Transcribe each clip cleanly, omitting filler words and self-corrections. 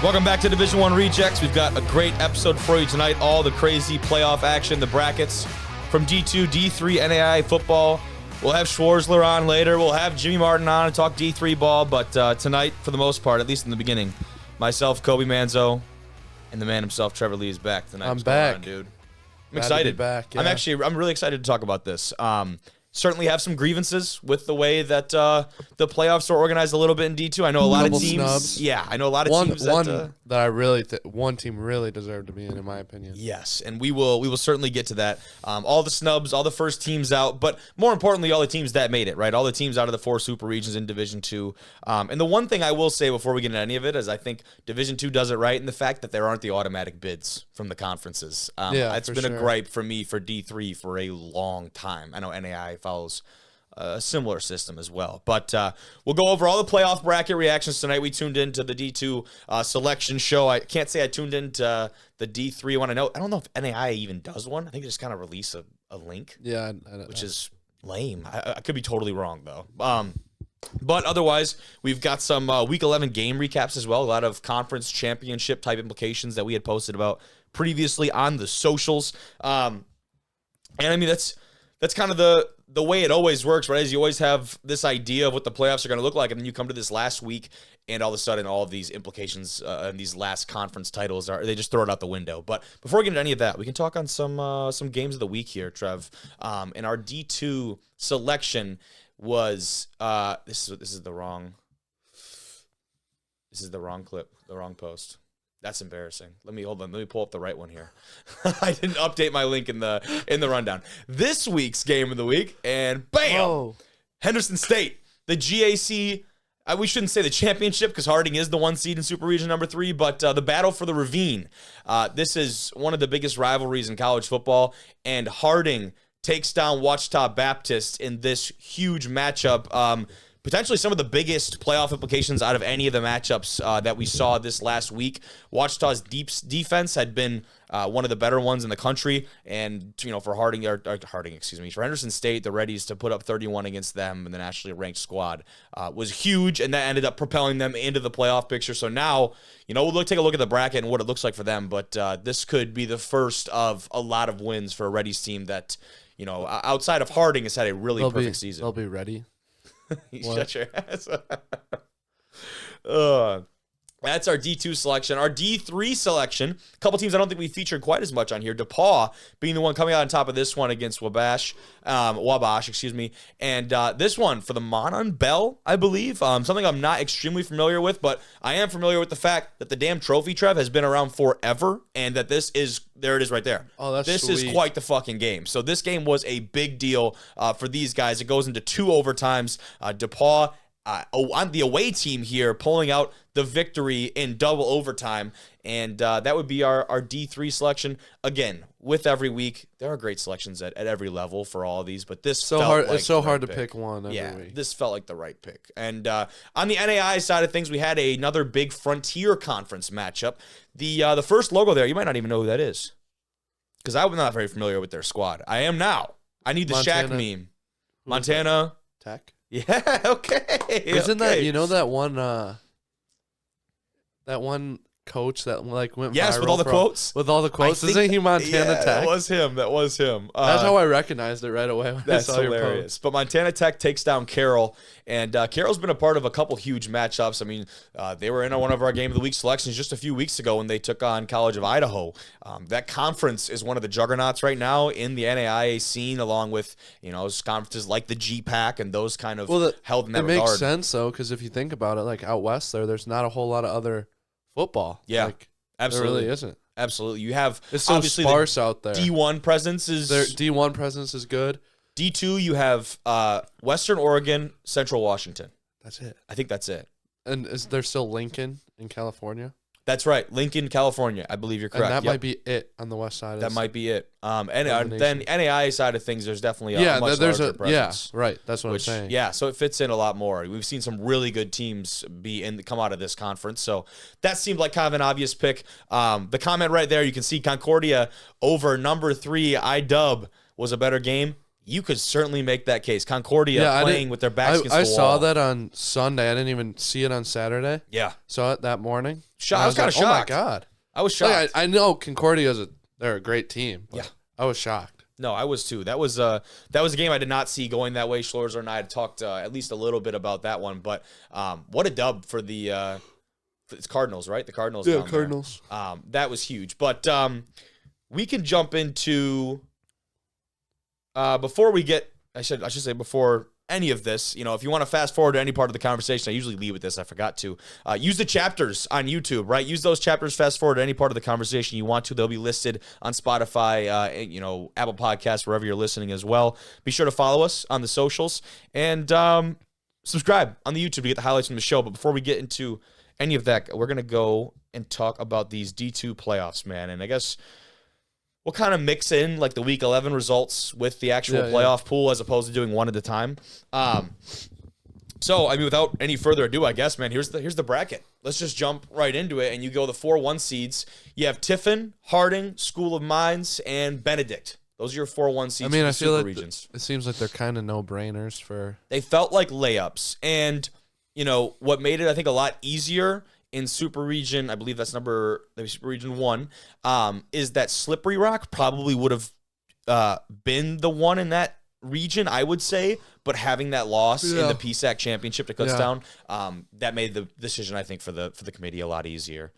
Welcome back to Division I Rejects. We've got a great episode for you tonight. All the crazy playoff action, the brackets from D2, D3, NAIA football. We'll have Schwarzler on later. We'll have Jimmy Martin on and talk D3 ball. But tonight, for the most part, at least in the beginning, myself, Kobe Manzo, and the man himself, Trevor Lee, is back tonight. I'm back, on, dude. I'm excited. Back, yeah. I'm really excited to talk about this. Certainly have some grievances with the way that the playoffs are organized a little bit in D2. I know a lot of teams. Snubs. Yeah, I know a lot of teams. One team really deserved to be in my opinion. Yes, and we will certainly get to that. All the snubs, all the first teams out, but more importantly, all the teams that made it, right? All the teams out of the 4 super regions in Division 2. And the one thing I will say before we get into any of it is I think Division 2 does it right in the fact that there aren't the automatic bids from the conferences. It's been a gripe for me for D3 for a long time. I know NAIA follows a similar system as well. But we'll go over all the playoff bracket reactions tonight. We tuned into the D2 selection show. I can't say I tuned into the D3 one. I don't know if NAIA even does one. I think they just kind of release a link. Yeah. Which is lame. I could be totally wrong, though. But otherwise, we've got some Week 11 game recaps as well. A lot of conference championship type implications that we had posted about previously on the socials. And I mean, that's kind of the way it always works, right? Is you always have this idea of what the playoffs are going to look like, and then you come to this last week, and all of a sudden, all of these implications and these last conference titles they just throw it out the window. But before we get into any of that, we can talk on some games of the week here, Trev. And our D2 selection was this is the wrong clip, the wrong post. That's embarrassing. Let me pull up the right one here. I didn't update my link in the rundown. This week's game of the week, and bam! Oh. Henderson State, the GAC. We shouldn't say the championship because Harding is the 1 seed in Super Region number 3, but the battle for the Ravine. This is one of the biggest rivalries in college football, and Harding takes down Ouachita Baptist in this huge matchup. Potentially some of the biggest playoff implications out of any of the matchups that we saw this last week. Ouachita's defense had been one of the better ones in the country, and for for Henderson State, the Reddies to put up 31 against them in the nationally ranked squad was huge, and that ended up propelling them into the playoff picture. So now, we'll take a look at the bracket and what it looks like for them, but this could be the first of a lot of wins for a Reddies team that, outside of Harding, has had a really perfect season. They'll be ready. Shut your ass. That's our D2 selection. Our D3 selection, a couple teams I don't think we featured quite as much on here. DePaul being the one coming out on top of this one against Wabash, and this one for the Monon Bell, I believe. Something I'm not extremely familiar with, but I am familiar with the fact that the damn trophy, Trev, has been around forever, and that there it is right there. Oh, that's This sweet. is quite the fucking game. So this game was a big deal for these guys. It goes into 2 overtimes. DePaul, on the away team here, pulling out the victory in double overtime, and that would be our D3 selection. Again, with every week, there are great selections at every level for all of these, but this so felt hard. like It's so the hard right to pick one every week. This felt like the right pick. And on the NAI side of things, we had another big Frontier Conference matchup. The first logo there, you might not even know who that is, because I'm not very familiar with their squad. I am now. I need the Shaq meme. Montana Tech. Yeah, okay. Isn't that that one coach that went viral with all the quotes? With all the quotes. Isn't he Montana Tech? That was him. That's how I recognized it right away when I saw your post. But Montana Tech takes down Carroll, and Carroll's been a part of a couple huge matchups. I mean, they were in one of our Game of the Week selections just a few weeks ago when they took on College of Idaho. That conference is one of the juggernauts right now in the NAIA scene, along with conferences like the GPAC and those kind of held in that regard. It makes sense, though, because if you think about it, like out west there's not a whole lot of other football. Yeah, absolutely. There really isn't. Absolutely. You have it's so sparse out there. D1 presence is D1 presence is good. D2 you have Western Oregon, Central Washington. That's it. I think that's it. And is there still Lincoln in California? That's right. Lincoln, California. I believe you're correct. And that might be it on the west side. That might be it. And then NAIA side of things, there's definitely a much larger presence. Yeah, right. That's what I'm saying. Yeah, so it fits in a lot more. We've seen some really good teams come out of this conference, so that seemed like kind of an obvious pick. The comment right there, you can see Concordia over number 3 IDub was a better game. you could certainly make that case. Concordia playing with their backs against the wall. I saw that on Sunday. I didn't even see it on Saturday. Yeah. Saw it that morning. I was kind of shocked. Oh, my God. I was shocked. Like, I know Concordia's they're a great team. But yeah. I was shocked. No, I was too. That was a game I did not see going that way. Schlorzer and I had talked at least a little bit about that one. But what a dub for the it's Cardinals, right? The Cardinals. Yeah, Cardinals. That was huge. But we can jump into before we get. I should say before any of this, if you want to fast forward to any part of the conversation, I usually lead with this. I forgot to use the chapters on YouTube, right? Use those chapters, fast forward to any part of the conversation you want to. They'll be listed on Spotify, Apple Podcasts, wherever you're listening as well. Be sure to follow us on the socials and subscribe on the YouTube to get the highlights from the show. But before we get into any of that, we're going to go and talk about these D2 playoffs, man. And I guess we'll kind of mix in like the Week 11 results with the actual playoff pool as opposed to doing one at a time. So, without any further ado, I guess, man, here's the bracket. Let's just jump right into it, and you go the 4-1 seeds. You have Tiffin, Harding, School of Mines, and Benedict. Those are your 4-1 seeds for the super regions. It seems like they're kind of no-brainers for... They felt like layups, and, what made it, I think, a lot easier in Super Region, I believe that's Super Region 1, is that Slippery Rock probably would have been the one in that region, I would say, but having that loss in the PSAC championship to Kutztown, that made the decision, I think, for the committee a lot easier.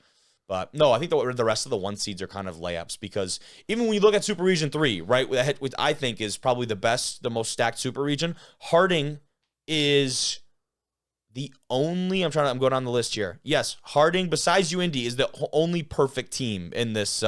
But no, I think the rest of the 1 seeds are kind of layups because even when you look at Super Region 3, right, which I think is probably the most stacked Super Region, Harding is... I'm going down the list here. Yes, Harding, besides UND, is the only perfect team in this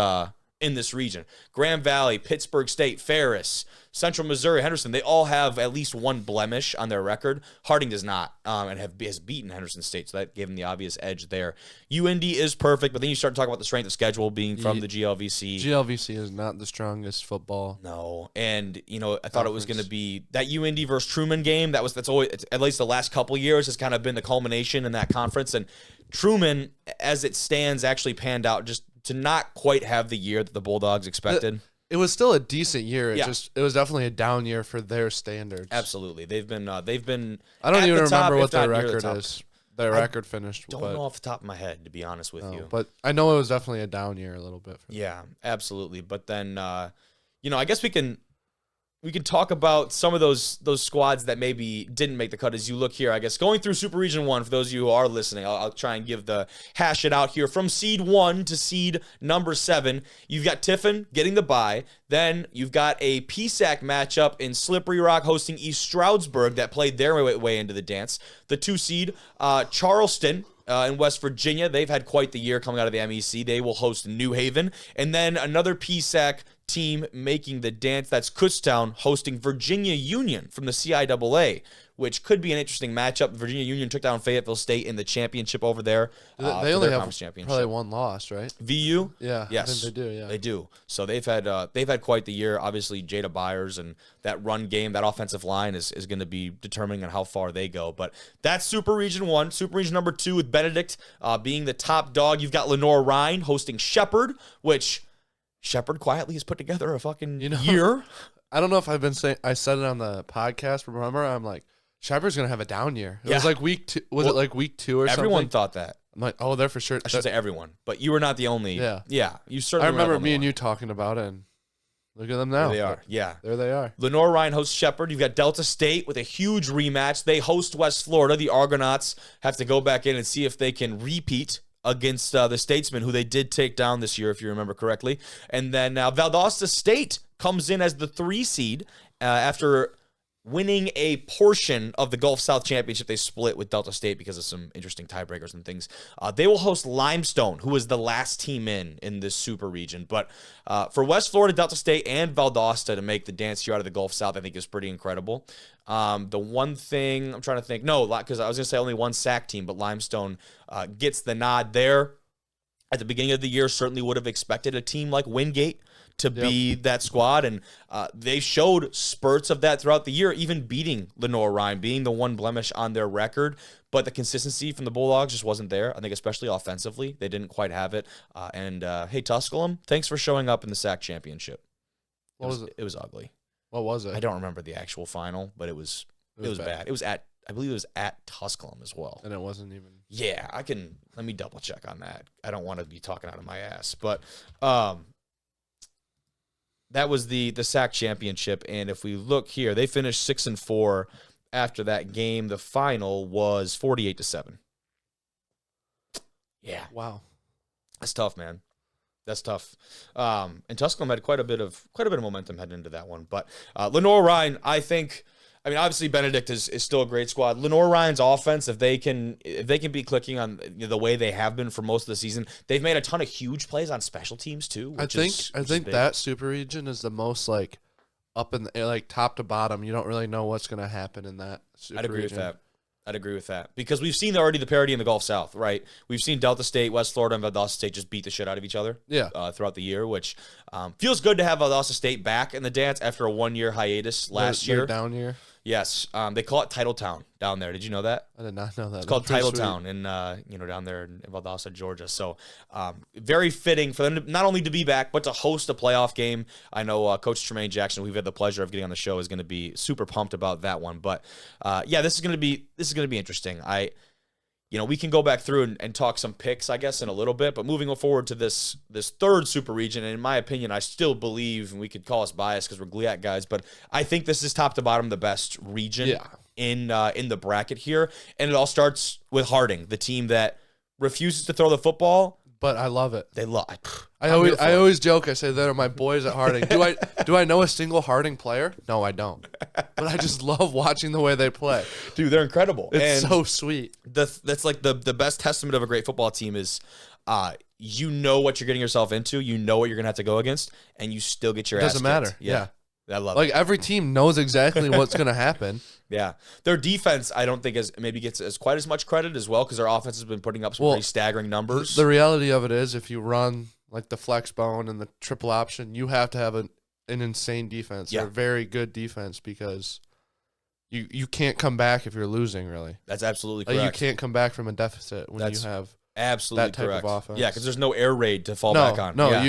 region. Grand Valley, Pittsburgh State, Ferris, Central Missouri, Henderson, they all have at least one blemish on their record. Harding does not, and has beaten Henderson State, so that gave them the obvious edge there. UND is perfect, but then you start talking about the strength of schedule being from the GLVC. GLVC is not the strongest football. No, and I thought it was going to be that UND versus Truman game. That's always, at least the last couple of years, has kind of been the culmination in that conference. And Truman, as it stands, actually panned out just to not quite have the year that the Bulldogs expected. It was still a decent year. It was definitely a down year for their standards. Absolutely. They've been I don't even remember what their record is. Their record finished. Don't know off the top of my head, to be honest with you. But I know it was definitely a down year a little bit. Yeah, absolutely. But then I guess we can talk about some of those squads that maybe didn't make the cut as you look here. I guess going through Super Region 1, for those of you who are listening, I'll try and hash it out here. From seed 1 to seed number 7, you've got Tiffin getting the bye. Then you've got a PSAC matchup in Slippery Rock hosting East Stroudsburg that played their way into the dance. The 2 seed, Charleston, in West Virginia, they've had quite the year coming out of the MEC. They will host New Haven. And then another PSAC team making the dance. That's Kutztown hosting Virginia Union from the CIAA, which could be an interesting matchup. Virginia Union took down Fayetteville State in the championship over there. They only have probably one loss, right? VU? Yeah. Yes. I think they do, yeah. They do. So they've had quite the year. Obviously, Jada Byers and that run game, that offensive line is going to be determining on how far they go. But that's Super Region 1. Super Region number 2 with Benedict being the top dog. You've got Lenore-Rhine hosting Shepherd, which Shepherd quietly has put together a fucking year. I don't know if I've been saying, I said it on the podcast, but remember, I'm like, Shepherd's going to have a down year. It was like week 2. Was it like week 2 or something? Everyone thought that. I'm like, oh, they're for sure. I should say everyone, but you were not the only. Yeah. Yeah. You certainly I remember me and you talking about it, and look at them now. There they are. Yeah. There they are. Lenore-Rhine hosts Shepherd. You've got Delta State with a huge rematch. They host West Florida. The Argonauts have to go back in and see if they can repeat against the Statesmen, who they did take down this year, if you remember correctly. And then now Valdosta State comes in as the 3 seed after winning a portion of the Gulf South Championship. They split with Delta State because of some interesting tiebreakers and things. They will host Limestone, who was the last team in this super region. But for West Florida, Delta State, and Valdosta to make the dance here out of the Gulf South, I think is pretty incredible. The one thing I'm trying to think, because I was going to say only one SAC team, but Limestone gets the nod there. At the beginning of the year, certainly would have expected a team like Wingate to be that squad, and they showed spurts of that throughout the year, even beating Lenore-Rhine, being the one blemish on their record. But the consistency from the Bulldogs just wasn't there. I think especially offensively, they didn't quite have it. Hey, Tusculum, thanks for showing up in the SAC championship. It was ugly. What was it? I don't remember the actual final, but it was bad. It was I believe it was at Tusculum as well. And it wasn't even. Yeah, let me double check on that. I don't want to be talking out of my ass, but that was the SAC championship. And if we look here, they finished 6-4 after that game. The final was 48-7. Yeah. Wow. That's tough, man. That's tough. And Tusculum had quite a bit of momentum heading into that one. But Lenore-Ryan, I mean, obviously Benedict is still a great squad. Lenore-Ryan's offense, if they can be clicking on the way they have been for most of the season, they've made a ton of huge plays on special teams too. I think that super region is the most like up in the, like top to bottom. You don't really know what's going to happen in that super I'd agree region. with that. I'd agree with that because we've seen already the parity in the Gulf South, right? We've seen Delta State, West Florida, and Valdosta State just beat the shit out of each other throughout the year, which feels good to have Valdosta State back in the dance after a 1-year hiatus last year. Down year. Yes, they call it Titletown down there. Did you know that? I did not know that. It's called Titletown in down there in Valdosta, Georgia. So very fitting for them to, not only to be back, but to host a playoff game. I know Coach Tremaine Jackson, who we've had the pleasure of getting on the show, is going to be super pumped about that one. But this is going to be interesting. We can go back through and talk some picks, I guess, in a little bit. But moving forward to this third super region, and in my opinion, I still believe, and we could call us biased because we're GLIAC guys, but I think this is top to bottom the best region in the bracket here. And it all starts with Harding, the team that refuses to throw the football. But I love it. They love. I always joke. I say they're my boys at Harding. Do I know a single Harding player? No, I don't. But I just love watching the way they play. Dude, they're incredible. It's so sweet. That's like the best testament of a great football team is you know what you're getting yourself into, you know what you're gonna have to go against, and you still get your ass kicked. Doesn't matter. Yeah. I love like it. Every team knows exactly what's gonna happen. Yeah, their defense I don't think gets as quite as much credit as well because their offense has been putting up some pretty staggering numbers. The reality of it is, if you run like the flex bone and the triple option, you have to have an insane defense, or a very good defense, because you can't come back if you're losing. Really, that's absolutely correct. You can't come back from a deficit when you have absolutely that type correct. of offense. Yeah, because there's no air raid to fall back on. No,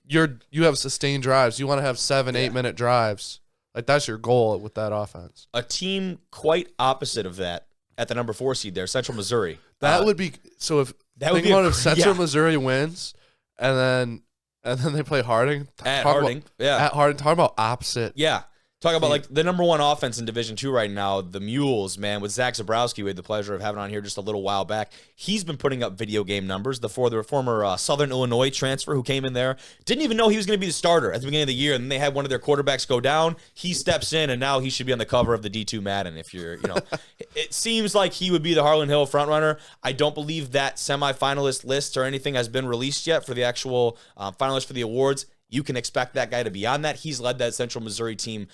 you have sustained drives. You want to have 7-8 minute drives. Like that's your goal with that offense. A team quite opposite of that at the number 4 seed there, Central Missouri. That would be so. If if Central Missouri wins, and then they play Harding at Harding, talk about opposite. Yeah. Talk about like the number 1 offense in Division II right now, the Mules, man, with Zach Zabrowski, we had the pleasure of having on here just a little while back. He's been putting up video game numbers. The former Southern Illinois transfer who came in there, didn't even know he was going to be the starter at the beginning of the year, and then they had one of their quarterbacks go down. He steps in, and now he should be on the cover of the D2 Madden. If you're, it seems like he would be the Harlan Hill frontrunner. I don't believe that semifinalist list or anything has been released yet for the actual finalists for the awards. You can expect that guy to be on that. He's led that Central Missouri team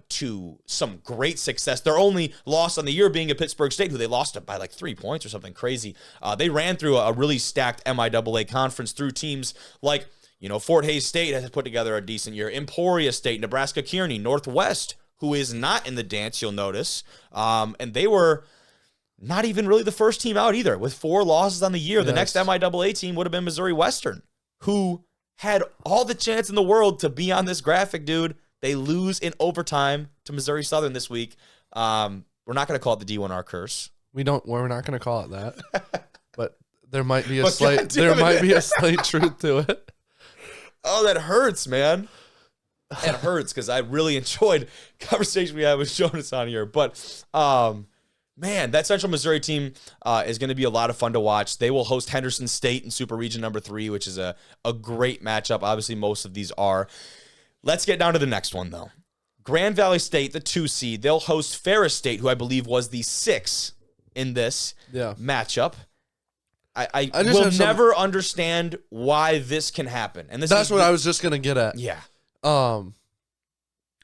to some great success. Their only loss on the year being at Pittsburgh State, who they lost by like 3 points or something crazy. They ran through a really stacked MIAA conference through teams like, Fort Hays State has put together a decent year. Emporia State, Nebraska Kearney, Northwest, who is not in the dance, you'll notice. And they were not even really the first team out either, with 4 losses on the year. Yes. The next MIAA team would have been Missouri Western, who had all the chance in the world to be on this graphic, dude. They lose in overtime to Missouri Southern this week. We're not going to call it the D1R curse. We're not going to call it that. But there might be a slight truth to it. Oh, that hurts, man. It hurts because I really enjoyed the conversation we had with Jonas on here. But man, that Central Missouri team is going to be a lot of fun to watch. They will host Henderson State in Super Region number 3, which is a great matchup. Obviously, most of these are. Let's get down to the next one, though. Grand Valley State, the 2 seed, they'll host Ferris State, who I believe was the 6 in this matchup. I will never understand why this can happen. And that's what I was just going to get at. Yeah.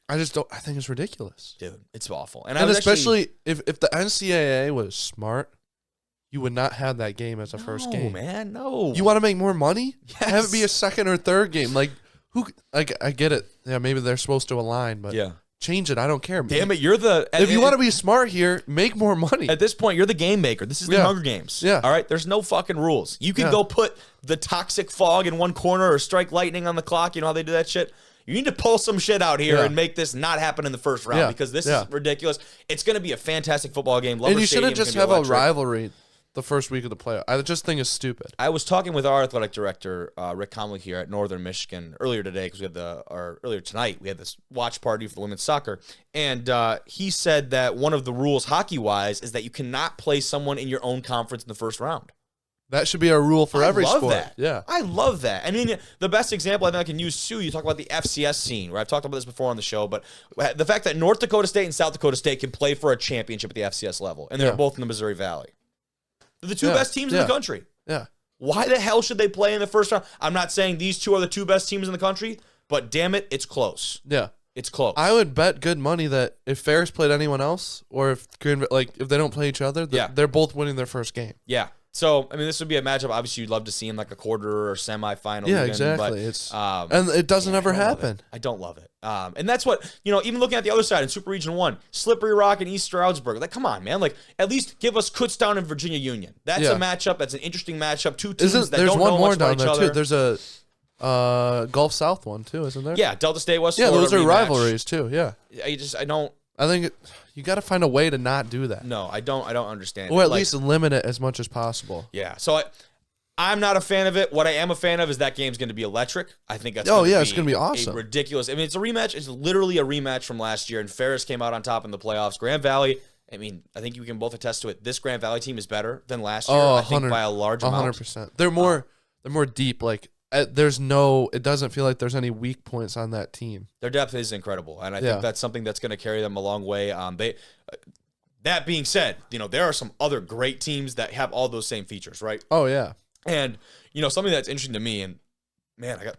I just don't. I think it's ridiculous, dude. It's awful, and especially if the NCAA was smart, you would not have that game as a first game. Man, no. You want to make more money? Yes. Have it be a second or third game. Like who? Like I get it. Yeah, maybe they're supposed to align, but change it. I don't care. Damn it, you're the. If you want to be smart here, make more money. At this point, you're the game maker. This is the Hunger Games. Yeah. All right. There's no fucking rules. You can go put the toxic fog in one corner or strike lightning on the clock. You know how they do that shit. You need to pull some shit out here and make this not happen in the first round because this is ridiculous. It's going to be a fantastic football game. And you shouldn't just have a rivalry the first week of the playoff. I just think it's stupid. I was talking with our athletic director, Rick Comley, here at Northern Michigan earlier today because earlier tonight we had this watch party for the women's soccer, and he said that one of the rules hockey-wise is that you cannot play someone in your own conference in the first round. That should be a rule for every sport. That. Yeah. I love that. I mean, the best example I think I can use, too, you talk about the FCS scene, where I've talked about this before on the show, but the fact that North Dakota State and South Dakota State can play for a championship at the FCS level, and they're both in the Missouri Valley. They're the two best teams in the country. Yeah. Why the hell should they play in the first round? I'm not saying these two are the two best teams in the country, but damn it, it's close. Yeah. It's close. I would bet good money that if Ferris played anyone else, or if they don't play each other, they're both winning their first game. Yeah. So, I mean, this would be a matchup. Obviously, you'd love to see in like a quarter or semifinal. Yeah, even, exactly. But, and it doesn't ever happen. I don't love it. And that's what, even looking at the other side in Super Region 1, Slippery Rock and East Stroudsburg. Like, come on, man. Like, at least give us Kutztown and Virginia Union. That's a matchup. That's an interesting matchup. Two teams that don't know much about each other. There's a Gulf South one, too, isn't there? Yeah, Delta State, West Florida. Yeah, those are rematch. rivalries, too. Yeah. I think you got to find a way to not do that. No, I don't understand. Or at least limit it as much as possible. Yeah. So I'm not a fan of it. What I am a fan of is that game's going to be electric. I think that's it's going to be awesome. Ridiculous. I mean, it's a rematch. It's literally a rematch from last year, and Ferris came out on top in the playoffs. Grand Valley, I mean, I think you can both attest to it. This Grand Valley team is better than last year, I think by a large amount. 100%. They're more deep. Like, it doesn't feel like there's any weak points on that team. Their depth is incredible, and I think that's something that's going to carry them a long way. That being said, there are some other great teams that have all those same features, right? Oh, yeah. And, something that's interesting to me, and, man, I got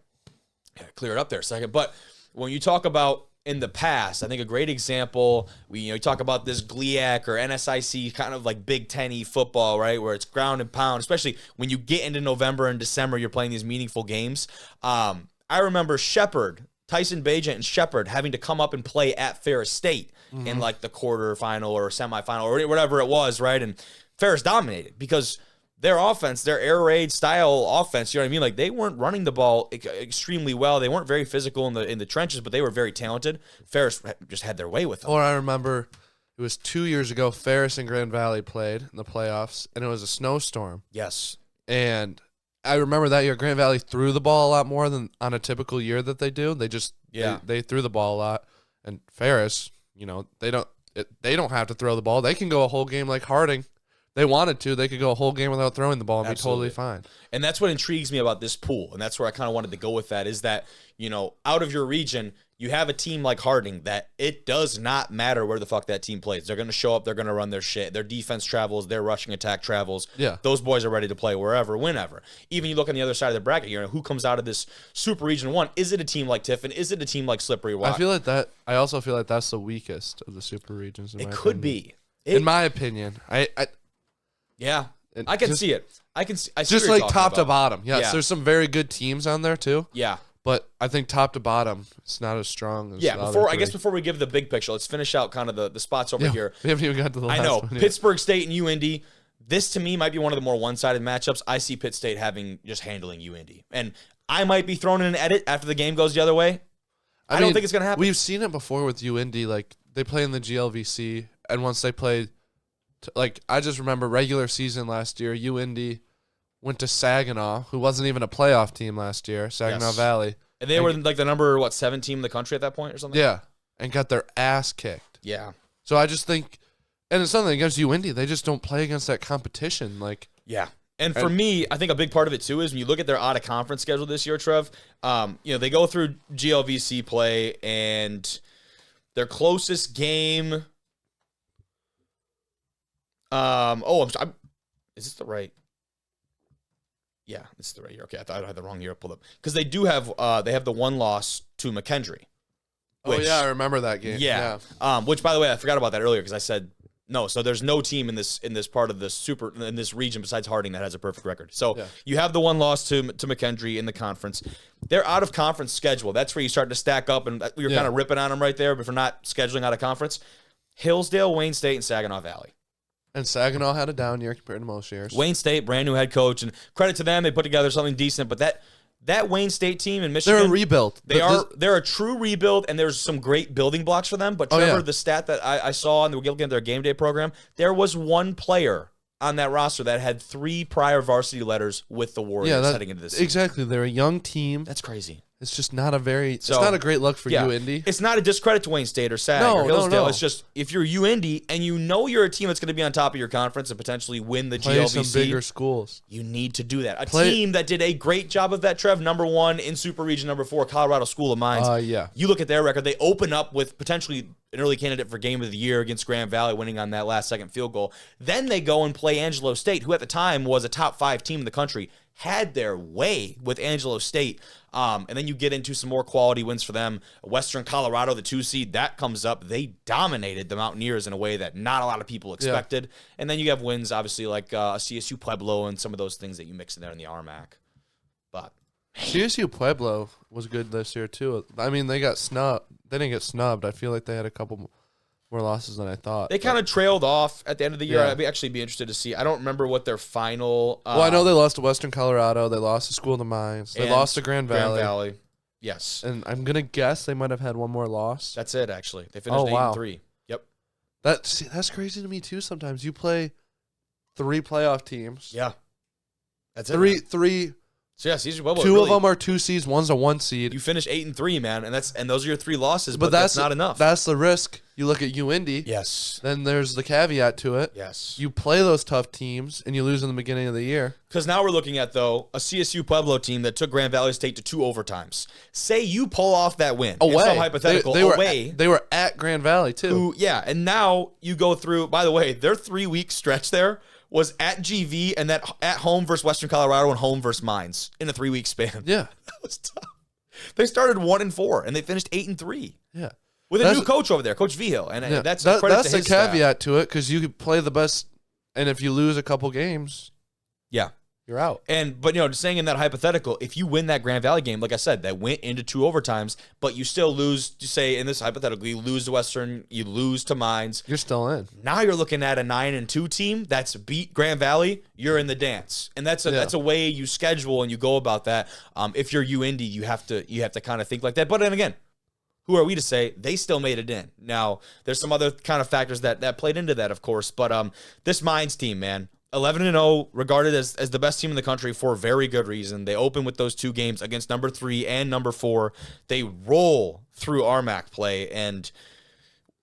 to clear it up there a second, but when you talk about in the past, I think a great example, you talk about this GLIAC or NSIC kind of like Big Ten-y football, right, where it's ground and pound, especially when you get into November and December, you're playing these meaningful games. I remember Tyson Bagent and Shepherd having to come up and play at Ferris State in like the quarterfinal or semifinal or whatever it was, right? And Ferris dominated because their offense, their air raid style offense, you know what I mean? Like, they weren't running the ball extremely well. They weren't very physical in the trenches, but they were very talented. Ferris just had their way with them. Or I remember it was 2 years ago, Ferris and Grand Valley played in the playoffs, and it was a snowstorm. Yes. And I remember that year Grand Valley threw the ball a lot more than on a typical year that they do. They just they threw the ball a lot. And Ferris, they don't have to throw the ball. They can go a whole game like Harding. They wanted to. They could go a whole game without throwing the ball and be totally fine. And that's what intrigues me about this pool, and that's where I kind of wanted to go with that, is that, out of your region, you have a team like Harding that it does not matter where the fuck that team plays. They're going to show up. They're going to run their shit. Their defense travels. Their rushing attack travels. Yeah. Those boys are ready to play wherever, whenever. Even you look on the other side of the bracket, who comes out of this Super Region 1? Is it a team like Tiffin? Is it a team like Slippery Rock? I also feel like that's the weakest of the Super Regions. It could be. In my opinion. Yeah, I can see it. I see just like top to bottom. Yes, there's some very good teams on there too. Yeah, but I think top to bottom, it's not as strong as before we give the big picture, let's finish out kind of the spots over here. We haven't even got to the last one yet. Pittsburgh State and UND. This to me might be one of the more one-sided matchups. I see Pitt State handling UND, and I might be thrown in an edit after the game goes the other way. I don't think it's gonna happen. We've seen it before with UND. Like, they play in the GLVC, and once they play. Like, I just remember regular season last year, UND went to Saginaw, who wasn't even a playoff team last year, Saginaw Valley. And they were like the number, 7 team in the country at that point or something? Yeah, and got their ass kicked. Yeah. So I just think, and it's something against UND, they just don't play against that competition. Yeah. And for me, I think a big part of it, too, is when you look at their out-of-conference schedule this year, Trev, they go through GLVC play, and their closest game... is this the right? Yeah, this is the right year. Okay, I thought I had the wrong year pulled up because they do have the one loss to McKendree. I remember that game. Yeah. Which, by the way, I forgot about that earlier because I said no. So there's no team in this part of in this region besides Harding that has a perfect record. So you have the one loss to McKendree in the conference. Their out of conference schedule. That's where you start to stack up, and we were kind of ripping on them right there, but for not scheduling out of conference. Hillsdale, Wayne State, and Saginaw Valley. And Saginaw had a down year compared to most years. Wayne State, brand new head coach, and credit to them, they put together something decent. But That Wayne State team in Michigan, They're a rebuild. They're a true rebuild, and there's some great building blocks for them. But Trevor, the stat that I saw on their game day program, there was one player on that roster that had 3 prior varsity letters with the Warriors heading into this season. Exactly. They're a young team. That's crazy. It's just not it's not a great look for you, Indy. It's not a discredit to Wayne State or SAG or Hillsdale. No. It's just if you're UIndy and you know you're a team that's going to be on top of your conference and potentially win the Play GLVC, some bigger schools. You need to do that. Team that did a great job of that, Trev, number 1 in Super Region number 4, Colorado School of Mines. You look at their record, they open up with potentially an early candidate for Game of the Year against Grand Valley, winning on that last-second field goal. Then they go and play Angelo State, who at the time was a top 5 team in the country, had their way with Angelo State. And then you get into some more quality wins for them. Western Colorado, the 2 seed, that comes up. They dominated the Mountaineers in a way that not a lot of people expected. Yeah. And then you have wins, obviously, like CSU Pueblo and some of those things that you mix in there in the RMAC. But CSU Pueblo was good this year, too. I mean, they got snubbed. They didn't get snubbed. I feel like they had a couple more losses than I thought. They kind of trailed off at the end of the year. I'd actually be interested to see. I don't remember what their final... well, I know they lost to Western Colorado. They lost to School of the Mines. They lost to Grand Valley. Yes. And I'm going to guess they might have had one more loss. That's it, actually. They finished 8-3. Yep. That's crazy to me, too, sometimes. You play 3 playoff teams. Yeah. That's it. Three. So yeah, CSU Pueblo. 2 of them are 2 seeds. One's a 1 seed. You finish 8-3, man, and those are your 3 losses. But that's not enough. That's the risk. You look at UIndy. Yes. Then there's the caveat to it. Yes. You play those tough teams and you lose in the beginning of the year. Because now we're looking at a CSU Pueblo team that took Grand Valley State to 2 overtimes. Say you pull off that win. Away. In some hypothetical away. They were at Grand Valley too. And now you go through. By the way, their 3-week stretch there was at GV and that at home versus Western Colorado and home versus Mines in a 3-week span. Yeah. That was tough. They started 1-4 and they finished 8-3. Yeah. With a new coach over there, Coach Vigil. And that's a credit to his caveat staff. to it because you could play the best, and if you lose a couple games, you're out. But just saying in that hypothetical, if you win that Grand Valley game, like I said, that went into 2 overtimes, but you still lose, say in this hypothetical, you lose to Western, you lose to Mines. You're still in. Now you're looking at a 9-2 team that's beat Grand Valley, you're in the dance. And that's a way you schedule and you go about that. If you're UIndy, you have to kind of think like that. But then again, who are we to say they still made it in? Now, there's some other kind of factors that played into that, of course. But this Mines team, man, 11-0, regarded as the best team in the country for a very good reason. They open with those 2 games against number 3 and number 4. They roll through RMAC play. And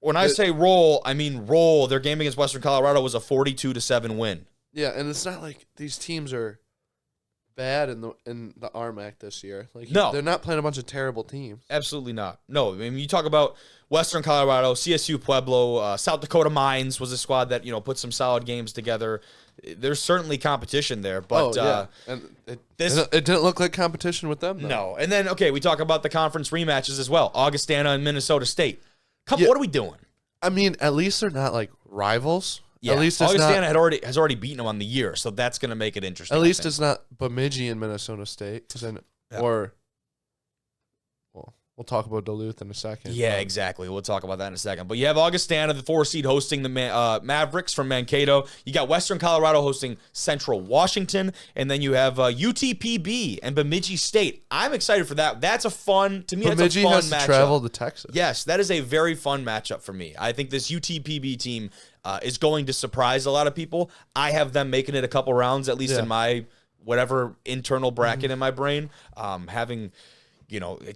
when I say roll, I mean roll. Their game against Western Colorado was a 42-7 win. Yeah, and it's not like these teams are bad in the RMAC this year. No. They're not playing a bunch of terrible teams. Absolutely not. No, I mean, you talk about Western Colorado, CSU Pueblo, South Dakota Mines was a squad that, put some solid games together. There's certainly competition there, but and it didn't look like competition with them, though. No. And then, we talk about the conference rematches as well. Augustana and Minnesota State. What are we doing? I mean, at least they're not like rivals. Yeah, at least it's Augustana has already beaten them on the year, so that's going to make it interesting. At least it's not Bemidji and Minnesota State, we'll talk about Duluth in a second. Yeah, exactly. We'll talk about that in a second. But you have Augustana, the 4 seed, hosting the Mavericks from Mankato. You got Western Colorado hosting Central Washington, and then you have UTPB and Bemidji State. I'm excited for that. That's a fun matchup. Bemidji has to travel to Texas. Yes, that is a very fun matchup for me. I think this UTPB team is going to surprise a lot of people. I have them making it a couple rounds, at least in my whatever internal bracket in my brain. Having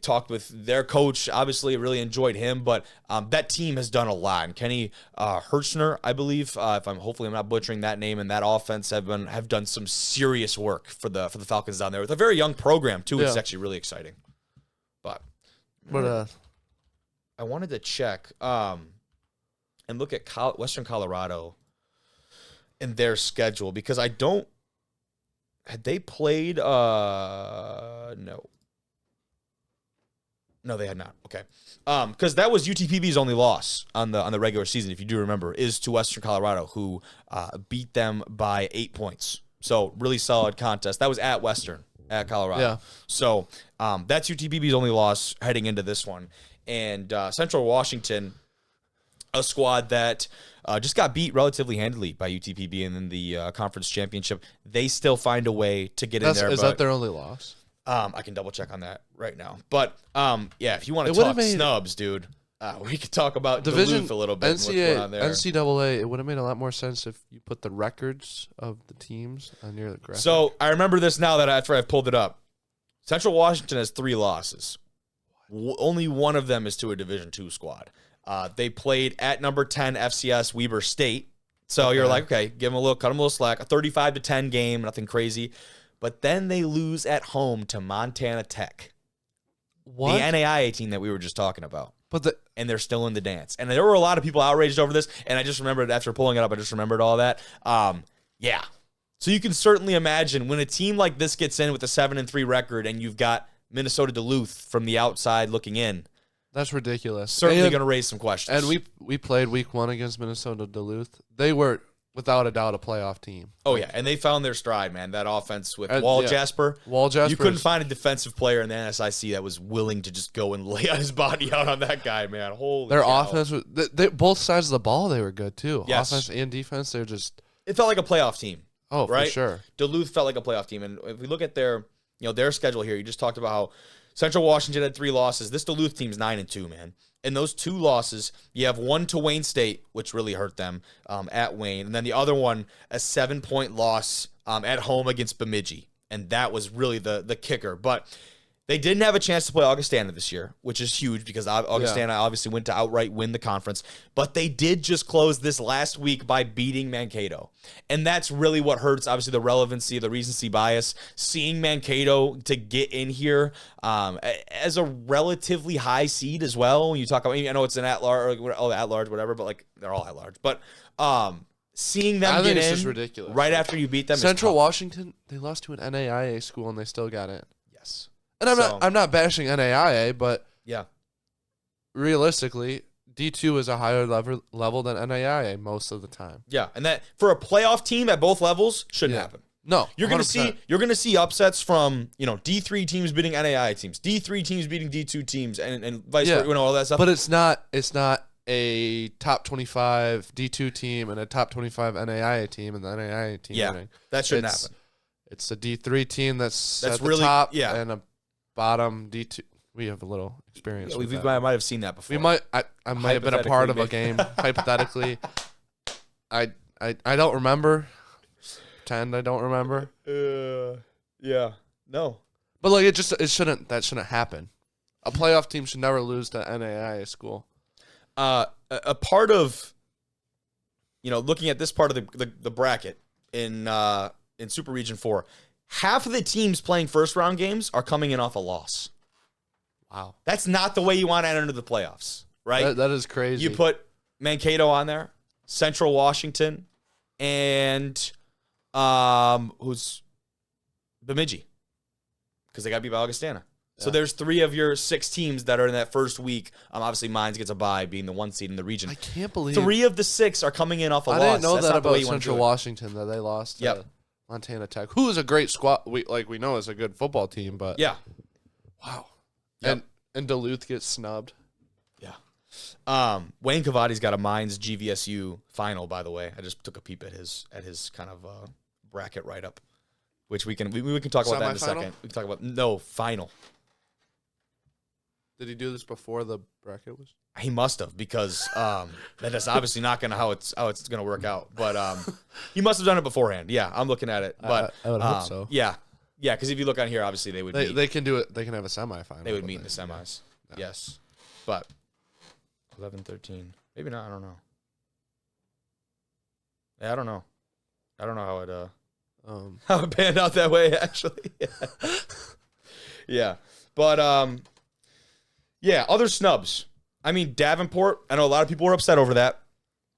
talked with their coach, obviously really enjoyed him, but that team has done a lot. And Kenny Hirschner, I believe, hopefully I'm not butchering that name, and that offense have done some serious work for the Falcons down there with a very young program too. It's actually really exciting. But I wanted to check and look at Western Colorado and their schedule because had they played No, they had not. Okay, because that was UTPB's only loss on the regular season, if you do remember, is to Western Colorado, who beat them by 8 points. So really solid contest. That was at Western, at Colorado. Yeah. So that's UTPB's only loss heading into this one. And Central Washington, a squad that just got beat relatively handily by UTPB and in the conference championship. They still find a way to get in there. Is that their only loss? I can double check on that right now. But yeah, if you want to talk snubs, dude, we could talk about Duluth a little bit. What's going on there. NCAA, it would have made a lot more sense if you put the records of the teams on your graphic. So I remember this now that after I've pulled it up. Central Washington has 3 losses. Only one of them is to a Division II squad. They played at number 10 FCS Weber State. So you're like, okay, cut them a little slack. A 35-10 game, nothing crazy. But then they lose at home to Montana Tech. What? The NAIA team that we were just talking about. And they're still in the dance. And there were a lot of people outraged over this. And I just remembered, after pulling it up, I just remembered all that. Yeah. So you can certainly imagine when a team like this gets in with a 7-3 record and you've got Minnesota Duluth from the outside looking in. That's ridiculous. Certainly going to raise some questions. And we played week 1 against Minnesota Duluth. They were, without a doubt, a playoff team. Oh, yeah. And they found their stride, man. That offense with Jasper. Jasper. You couldn't find a defensive player in the NSIC that was willing to just go and lay his body out on that guy, man. Holy Their cow. offense, both sides of the ball, they were good, too. Yes. Offense and defense, they're just... It felt like a playoff team. Oh, right? For sure. Duluth felt like a playoff team. And if we look at their schedule here, you just talked about how Central Washington had 3 losses. This Duluth team's 9-2, man. And those 2 losses, you have one to Wayne State, which really hurt them at Wayne. And then the other one, a 7-point loss at home against Bemidji. And that was really the kicker. But they didn't have a chance to play Augustana this year, which is huge because Augustana obviously went to outright win the conference. But they did just close this last week by beating Mankato. And that's really what hurts, obviously, the relevancy, the recency bias. Seeing Mankato to get in here as a relatively high seed as well. When you talk about, I know it's an at-large, whatever, but like they're all at-large. But seeing them get in ridiculous. Right after you beat them Central Washington, they lost to an NAIA school and they still got in. Yes. And I'm not bashing NAIA, but yeah, realistically, D2 is a higher level than NAIA most of the time. Yeah, and that for a playoff team at both levels shouldn't happen. No, you're gonna see upsets from D3 teams beating NAIA teams, D3 teams beating D2 teams, and vice versa, all that stuff. But it's not a top 25 D2 team and a top 25 NAIA team and the NAIA team winning. That shouldn't happen. It's a D3 team that's at the really top and a bottom D2. We have a little experience. Yeah, we might have seen that before. We might. I might have been a part of a game. Hypothetically, I don't remember. Pretend I don't remember. Yeah. No. But like that shouldn't happen. A playoff team should never lose to NAIA school. A part of looking at this part of the bracket in Super Region 4, half of the teams playing first round games are coming in off a loss. Wow. That's not the way you want to enter the playoffs, right? That is crazy. You put Mankato on there, Central Washington, and who's Bemidji, because they got beat by Augustana. Yeah. So there's 3 of your 6 teams that are in that first week. Obviously, Mines gets a bye, being the 1 seed in the region. I can't believe 3 of the 6 are coming in off a loss. I didn't know that about Central Washington, that they lost to Montana Tech, who is a great squad. We know is a good football team, but wow. Yep. And Duluth gets snubbed. Yeah. Wayne Cavati's got a Mines GVSU final, by the way. I just took a peep at his kind of bracket write-up, which we can talk about that in a second. We can talk about final. Did he do this before the bracket was? He must have, because that is obviously not going to how it's going to work out. But he must have done it beforehand. Yeah, I'm looking at it. But I would hope so. Yeah, because if you look on here, obviously they would. They can do it. They can have a semifinal. They would meet in the semis. Yeah. Yes, but 11-13, maybe not. I don't know. Yeah, I don't know. I don't know how it panned out that way, actually. Yeah, but other snubs. I mean, Davenport, I know a lot of people were upset over that.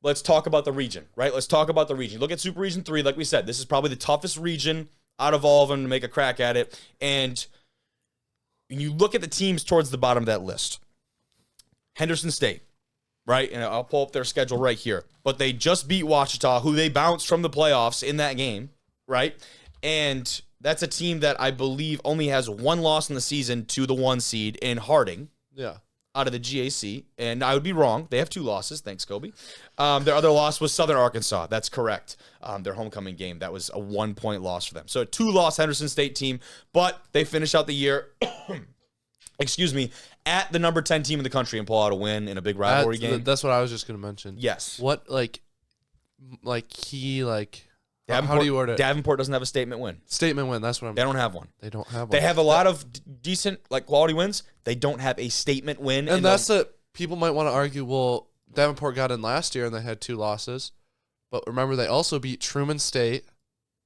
Let's talk about the region, right? Let's talk about the region. Look at Super Region 3. Like we said, this is probably the toughest region out of all of them to make a crack at it. And when you look at the teams towards the bottom of that list, Henderson State, right? And I'll pull up their schedule right here. But they just beat Ouachita, who they bounced from the playoffs in that game, right? And that's a team that I believe only has 1 loss in the season to the 1 seed in Harding. Yeah. out of the GAC, and I would be wrong. They have 2 losses. Thanks, Kobe. Their other loss was Southern Arkansas. That's correct. Their homecoming game. That was a 1-point loss for them. So a 2-loss Henderson State team, but they finish out the year, excuse me, at the number 10 team in the country and pull out a win in a big rivalry game. That's what I was just going to mention. Yes. What, key, Davenport, how do you word it? Davenport doesn't have a statement win. Statement win. That's what They don't have one. They don't have one. They have a lot of decent, quality wins. They don't have a statement win. And that's it. People might want to argue, well, Davenport got in last year and they had 2 losses. But remember, they also beat Truman State.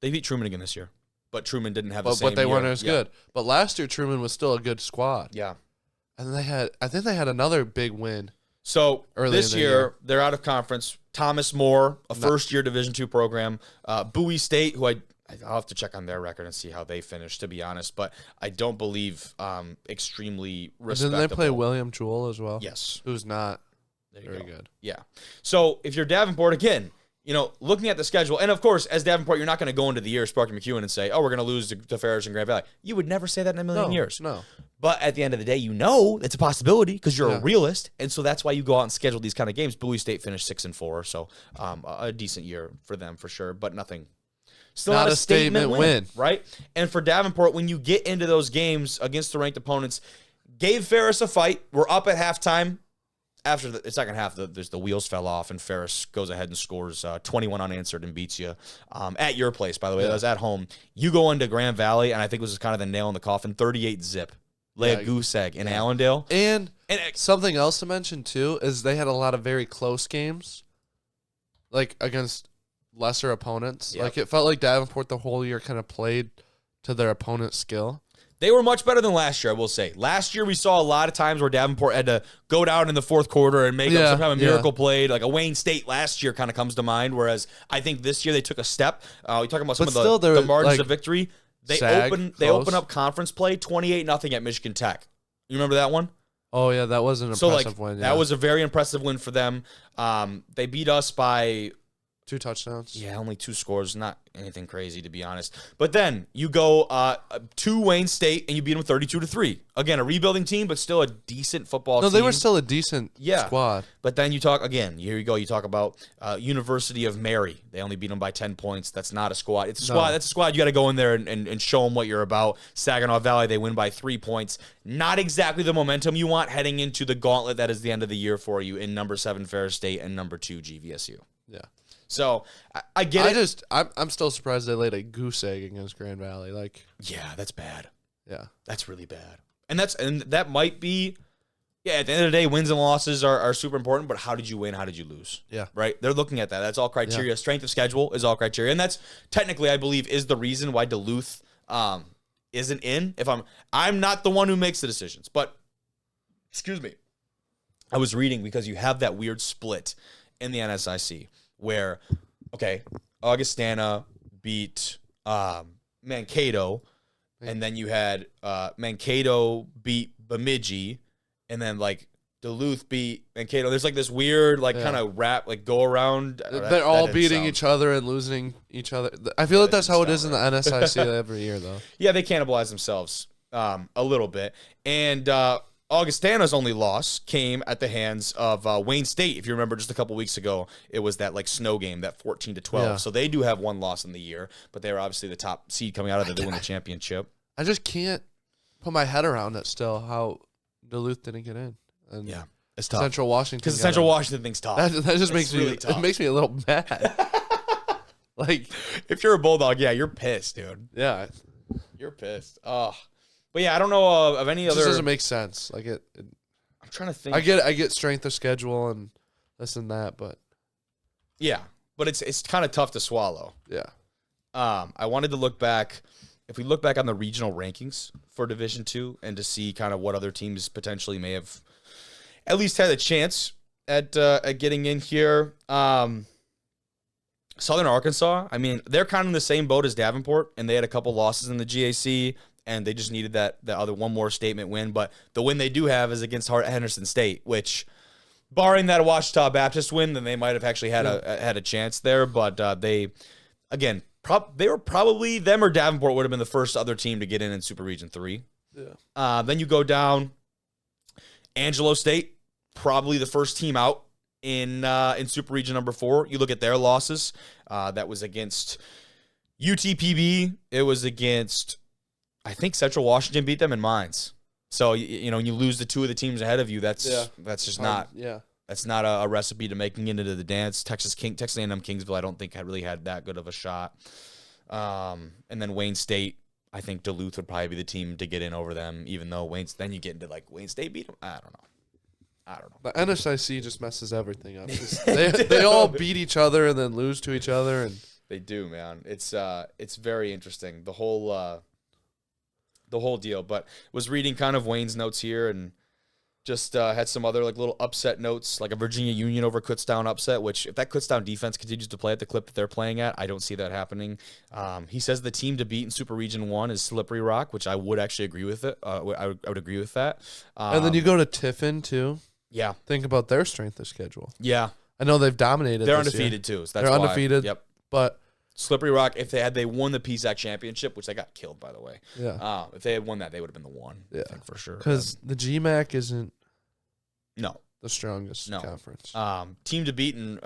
They beat Truman again this year. But Truman didn't have the same But they year. weren't as good. But last year, Truman was still a good squad. Yeah. And I think they had another big win. So Early this in the year, year. they're out of conference. Thomas More, a first-year Division II program. Bowie State, who I'll have to check on their record and see how they finished, to be honest. But I don't believe extremely respectable. Didn't they play William Jewell as well? Yes. Who's not There you very go. good. Yeah. So if you're Davenport, again, looking at the schedule, and of course, as Davenport, you're not going to go into the year Sparky McEwen and say, oh, we're going to lose to Ferris and Grand Valley. You would never say that in a million years. No. But at the end of the day, it's a possibility because you're a realist, and so that's why you go out and schedule these kind of games. Bowie State finished 6-4, so a decent year for them for sure, but nothing. Still not a statement win, right? And for Davenport, when you get into those games against the ranked opponents, gave Ferris a fight. We're up at halftime. After the second half, the wheels fell off, and Ferris goes ahead and scores 21 unanswered and beats you at your place, by the way. That was at home. You go into Grand Valley, and I think it was kind of the nail in the coffin, 38-zip. Lay a goose egg in Allendale. And something else to mention, too, is they had a lot of very close games, against lesser opponents. Yep. It felt like Davenport the whole year kind of played to their opponent's skill. They were much better than last year, I will say. Last year, we saw a lot of times where Davenport had to go down in the fourth quarter and make up some kind of miracle play. Like a Wayne State last year kind of comes to mind, whereas I think this year they took a step. We're talking about some of the margins of victory. They open up conference play 28-0 at Michigan Tech. You remember that one? Oh, yeah, that was an impressive win. Yeah. That was a very impressive win for them. They beat us by 2 touchdowns. Yeah, only 2 scores. Not anything crazy, to be honest. But then you go to Wayne State, and you beat them 32-3. Again, a rebuilding team, but still a decent football team. No, they were still a decent squad. But then you talk, again, here you go. You talk about University of Mary. They only beat them by 10 points. That's not a squad. It's a squad. That's a squad you got to go in there and show them what you're about. Saginaw Valley, they win by 3 points. Not exactly the momentum you want heading into the gauntlet that is the end of the year for you in number 7 Ferris State and number 2 GVSU. Yeah. So I get it. I'm still surprised they laid a goose egg against Grand Valley. Yeah, that's bad. Yeah, that's really bad. And that might be. Yeah, at the end of the day, wins and losses are super important. But how did you win? How did you lose? Yeah, right. They're looking at that. That's all criteria. Yeah. Strength of schedule is all criteria, and that's technically, I believe, is the reason why Duluth isn't in. If I'm not the one who makes the decisions, but excuse me, I was reading because you have that weird split in the NSIC. Where, okay, Augustana beat Mankato, and then you had Mankato beat Bemidji, and then Duluth beat Mankato. There's this weird kind of go around. They're all beating each other and losing each other. I feel like that's how it is in the NSIC every year, though. Yeah, they cannibalize themselves a little bit, and Augustana's only loss came at the hands of Wayne State. If you remember, just a couple weeks ago, it was that snow game, that 14-12. Yeah. So they do have 1 loss in the year, but they were obviously the top seed coming out of it. They win the championship. I just can't put my head around it still, how Duluth didn't get in. And yeah, it's tough. Central Washington. Because the Central Washington thing's tough. That just makes really tough. It makes me a little mad. If you're a Bulldog, yeah, you're pissed, dude. Yeah. You're pissed. Oh. But yeah, I don't know of any other. It doesn't make sense. I'm trying to think. I get strength of schedule and this and that, but yeah, but it's kind of tough to swallow. Yeah. I wanted to look back. If we look back on the regional rankings for Division II and to see kind of what other teams potentially may have at least had a chance at getting in here. Southern Arkansas. I mean, they're kind of in the same boat as Davenport, and they had a couple losses in the GAC. And they just needed that other one more statement win. But the win they do have is against Henderson State, which, barring that Ouachita Baptist win, then they might have actually had a chance there. But they were probably, them or Davenport would have been the first other team to get in Super Region 3. Yeah. Then you go down Angelo State, probably the first team out in Super Region number 4. You look at their losses. That was against UTPB. It was against, I think Central Washington beat them in Mines. So, you know, when you lose the 2 of the teams ahead of you, that's just not that's not a recipe to making it into the dance. Texas A&M Kingsville, I don't think had really had that good of a shot. And then Wayne State, I think Duluth would probably be the team to get in over them, even though then you get into like Wayne State beat them. I don't know. The NSIC just messes everything up. They all beat each other and then lose to each other, and they do, man. It's very interesting, the whole deal. But was reading kind of Wayne's notes here, and just had some other like little upset notes, like a Virginia Union over Kutztown upset, which if that Kutztown defense continues to play at the clip that they're playing at, I don't see that happening. He says the team to beat in Super Region 1 is Slippery Rock, which I would actually agree with it. I would agree with that. And then you go to Tiffin too. Yeah. Think about their strength of schedule. Yeah. I know they've dominated. They're undefeated too. So that's they're why. Undefeated. Yep. But Slippery Rock, if they won the PSAC championship, which they got killed, by the way. Yeah. If they had won that, they would have been the one. Yeah. I think for sure. Because the GMAC isn't the strongest conference. Team to beat in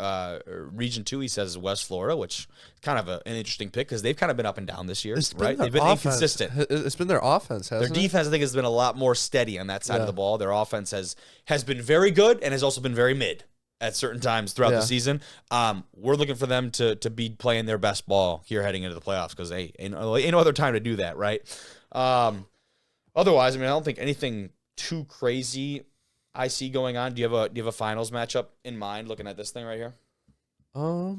Region 2, he says, is West Florida, which is kind of an interesting pick because they've kind of been up and down this year, right? They've been inconsistent. It's been their offense, hasn't it? Their defense, I think, has been a lot more steady on that side of the ball. Their offense has been very good and has also been very mid at certain times throughout the season. We're looking for them to be playing their best ball here heading into the playoffs because ain't no other time to do that, right? Otherwise, I mean, I don't think anything too crazy I see going on. Do you have a finals matchup in mind looking at this thing right here? I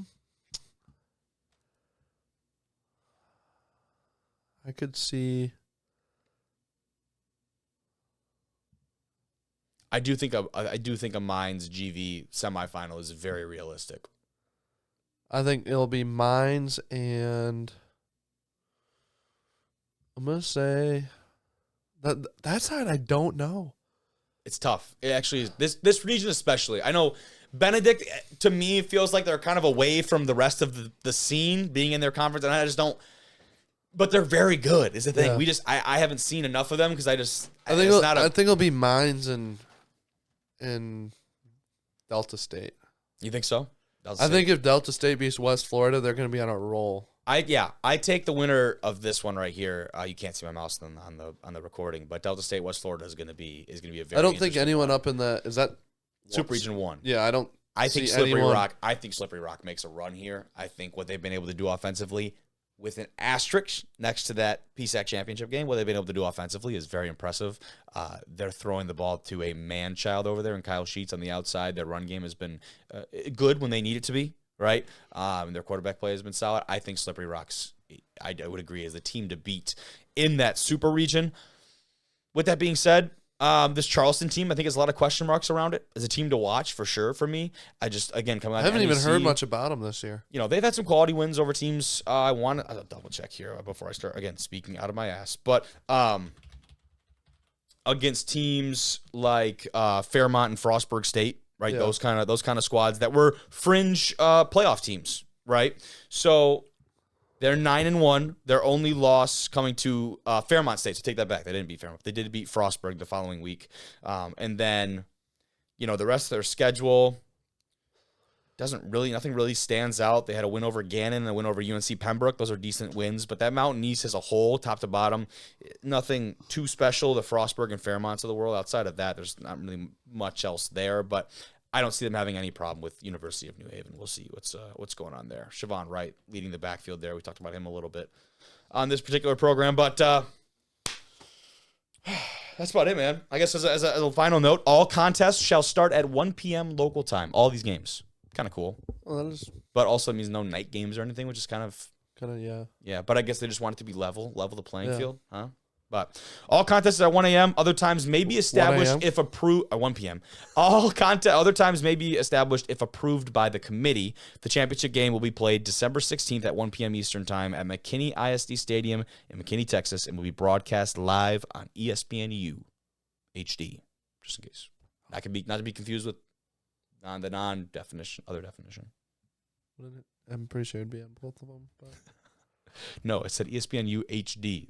could see. I do think a Mines GV semifinal is very realistic. I think it'll be Mines, and I'm gonna say that side I don't know. It's tough. It actually is. This region especially. I know Benedict, to me, feels like they're kind of away from the rest of the scene being in their conference, and I just don't. But they're very good, is the thing. Yeah. I haven't seen enough of them because I think it'll be Mines and Delta State. You think so? I think if Delta State beats West Florida, they're going to be on a roll. I take the winner of this one right here. You can't see my mouse on the recording, but Delta State West Florida is going to be a very. I don't think anyone up in the is that Super Region 1. Yeah, I think Slippery Rock. I think Slippery Rock makes a run here. I think what they've been able to do offensively, with an asterisk next to that PSAC championship game, what they've been able to do offensively is very impressive. They're throwing the ball to a man-child over there, and Kyle Sheets on the outside. Their run game has been good when they need it to be, right? Their quarterback play has been solid. I think Slippery Rocks, I would agree, is the team to beat in that super region. With that being said, this Charleston team, I think, has a lot of question marks around it. As a team to watch for sure for me. I haven't even heard much about them this year. You know, they've had some quality wins over teams. I'll double check here before I start again speaking out of my ass. But against teams like Fairmont and Frostburg State, right? Yeah. Those kind of squads that were fringe playoff teams, right? So they're 9-1. Their only loss coming to Fairmont State. So take that back. They didn't beat Fairmont. They did beat Frostburg the following week. And then, you know, the rest of their schedule nothing really stands out. They had a win over Gannon and a win over UNC Pembroke. Those are decent wins. But that Mountain East as a whole, top to bottom, nothing too special. The Frostburg and Fairmonts of the world. Outside of that, there's not really much else there. But I don't see them having any problem with University of New Haven. We'll see what's going on there. Siobhan Wright leading the backfield there. We talked about him a little bit on this particular program, but that's about it, man. I guess as a final note, all contests shall start at 1 p.m. local time. All these games, kind of cool. Well, that is, but also means no night games or anything, which is kind of yeah. But I guess they just want it to be level the playing field, huh? But all contests at 1 a.m. Other times may be established if approved at 1 p.m. Other times may be established if approved by the committee. The championship game will be played December 16th at 1 p.m. Eastern Time at McKinney ISD Stadium in McKinney, Texas, and will be broadcast live on ESPNU HD. Just in case, that can be not to be confused with the other definition. I'm pretty sure it'd be on both of them. But. No, it said ESPNU HD.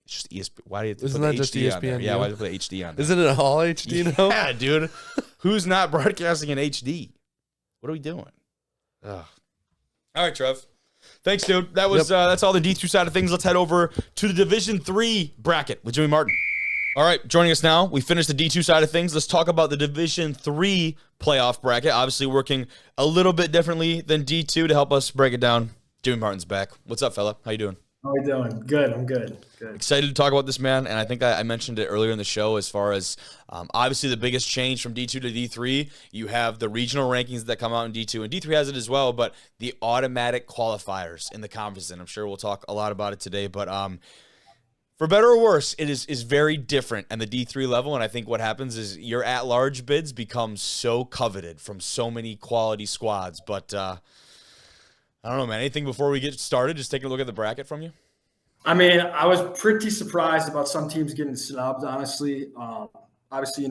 It's just ESPN. Why do you have to Isn't put that the just HD on there? ESPN? Yeah, why do you put the HD on there? Isn't it all HD now? Yeah, dude. Who's not broadcasting in HD? What are we doing? Ugh. All right, Trev. Thanks, dude. That was that's all the D2 side of things. Let's head over to the Division 3 bracket with Jimmy Martin. All right, joining us now. We finished the D2 side of things. Let's talk about the Division 3 playoff bracket. Obviously working a little bit differently than D2 to help us break it down. Jimmy Martin's back. What's up, fella? How you doing? How are you doing? Good. I'm good. Good. Excited to talk about this, man. And I think I mentioned it earlier in the show as far as obviously the biggest change from D2 to D3. You have the regional rankings that come out in D2, and D3 has it as well, but the automatic qualifiers in the conference. And I'm sure we'll talk a lot about it today. But for better or worse, it is very different at the D3 level. And I think what happens is your at-large bids become so coveted from so many quality squads. But I don't know, man. Anything before we get started? Just taking a look at the bracket from you. I mean, I was pretty surprised about some teams getting snubbed, honestly. Obviously,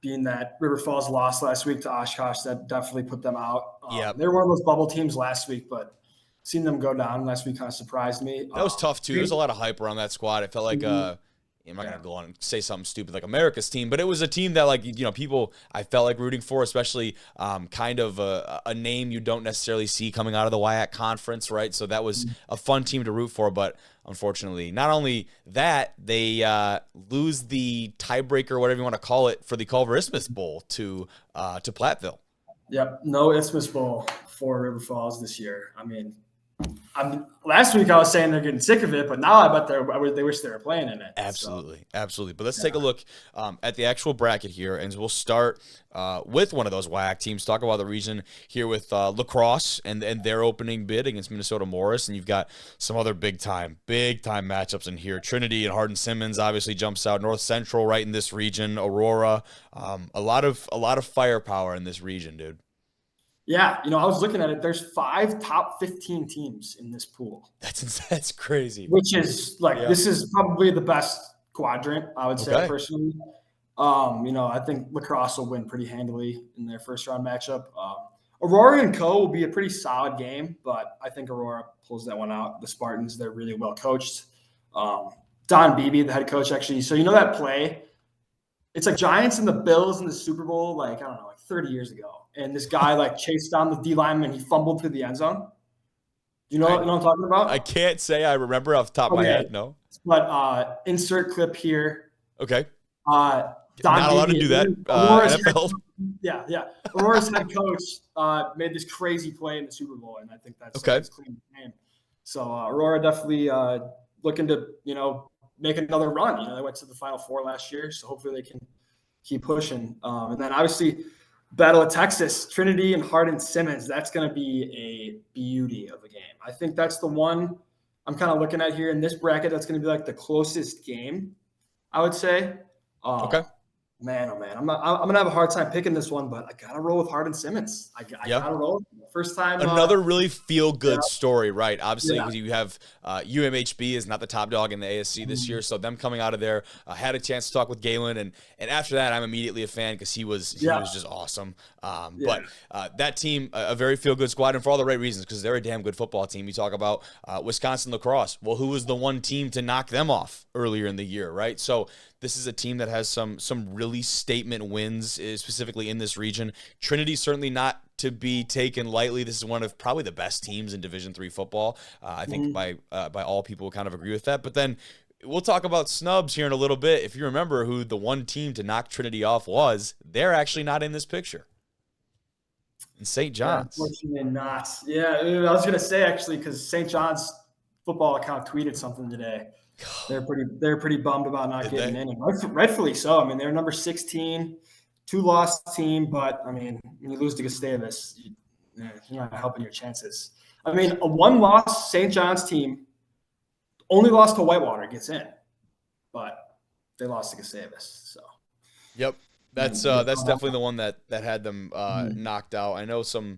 being that River Falls lost last week to Oshkosh, that definitely put them out. They were one of those bubble teams last week, but seeing them go down last week kind of surprised me. That was tough, too. There's a lot of hype around that squad. It felt like I'm not going to go on and say something stupid like America's team, but it was a team that, people I felt like rooting for, especially kind of a name you don't necessarily see coming out of the WIAC conference, right? So that was a fun team to root for, but unfortunately, not only that, they lose the tiebreaker, whatever you want to call it, for the Culver Isthmus Bowl to Platteville. Yep, no Isthmus Bowl for River Falls this year. Last week I was saying they're getting sick of it, but now I bet they wish they were playing in it. Absolutely. But let's take a look at the actual bracket here, and we'll start with one of those WIAC teams. Talk about the region here with La Crosse and their opening bid against Minnesota Morris, and you've got some other big time matchups in here. Trinity and Hardin Simmons obviously jumps out. North Central right in this region. Aurora, a lot of firepower in this region, dude. Yeah, I was looking at it. There's 5 top 15 teams in this pool. That's crazy. Which is this is probably the best quadrant, I would say personally. I think La Crosse will win pretty handily in their first round matchup. Aurora and Co will be a pretty solid game, but I think Aurora pulls that one out. The Spartans, they're really well coached. Don Beebe, the head coach, actually. So that play? It's like Giants and the Bills in the Super Bowl, 30 years ago. And this guy chased down the D lineman. He fumbled through the end zone. You know what I'm talking about? I can't say I remember off the top of my head. No. But insert clip here. Okay. Don Not allowed to do that. NFL. Yeah. Aurora's head coach made this crazy play in the Super Bowl, and I think that's clean game. So Aurora definitely looking to make another run. They went to the Final Four last year, so hopefully they can keep pushing. And then obviously Battle of Texas, Trinity and Hardin Simmons. That's going to be a beauty of a game. I think that's the one I'm kind of looking at here in this bracket. That's going to be the closest game, I would say. Okay. Man, oh man, I'm gonna have a hard time picking this one, but I gotta roll with Hardin Simmons. I gotta roll. First time. Another really feel good story, right? Obviously, because you have UMHB is not the top dog in the ASC this year, so them coming out of there had a chance to talk with Galen, and after that, I'm immediately a fan because he was just awesome. But that team, a very feel good squad, and for all the right reasons, because they're a damn good football team. You talk about Wisconsin La Crosse. Well, who was the one team to knock them off earlier in the year, right? So this is a team that has some really statement wins, specifically in this region. Trinity certainly not to be taken lightly. This is one of probably the best teams in Division III football. I think by all people kind of agree with that. But then we'll talk about snubs here in a little bit. If you remember who the one team to knock Trinity off was, they're actually not in this picture. In St. John's. Unfortunately not. Yeah, I was going to say actually because St. John's football account tweeted something today. They're pretty bummed about not getting in, and rightfully so. I mean, they're number 16, 2-loss team, but I mean, when you lose to Gustavus, you're not helping your chances. I mean, a 1-loss St. John's team only lost to Whitewater gets in, but they lost to Gustavus. So, yep, that's definitely the one that had them knocked out. I know some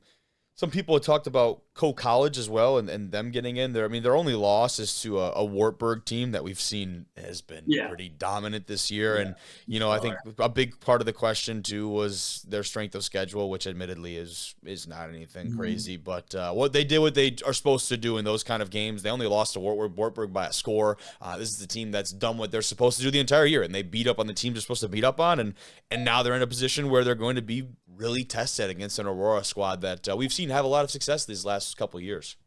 Some people have talked about Co-College as well and them getting in there. I mean, their only loss is to a Wartburg team that we've seen has been pretty dominant this year. Yeah. And, you know, I think a big part of the question, too, was their strength of schedule, which admittedly is not anything crazy. But what they did, what they are supposed to do in those kind of games, they only lost to Wartburg by a score. This is the team that's done what they're supposed to do the entire year, and they beat up on the teams they're supposed to beat up on, and now they're in a position where they're going to be really tested against an Aurora squad that we've seen have a lot of success these last couple of years.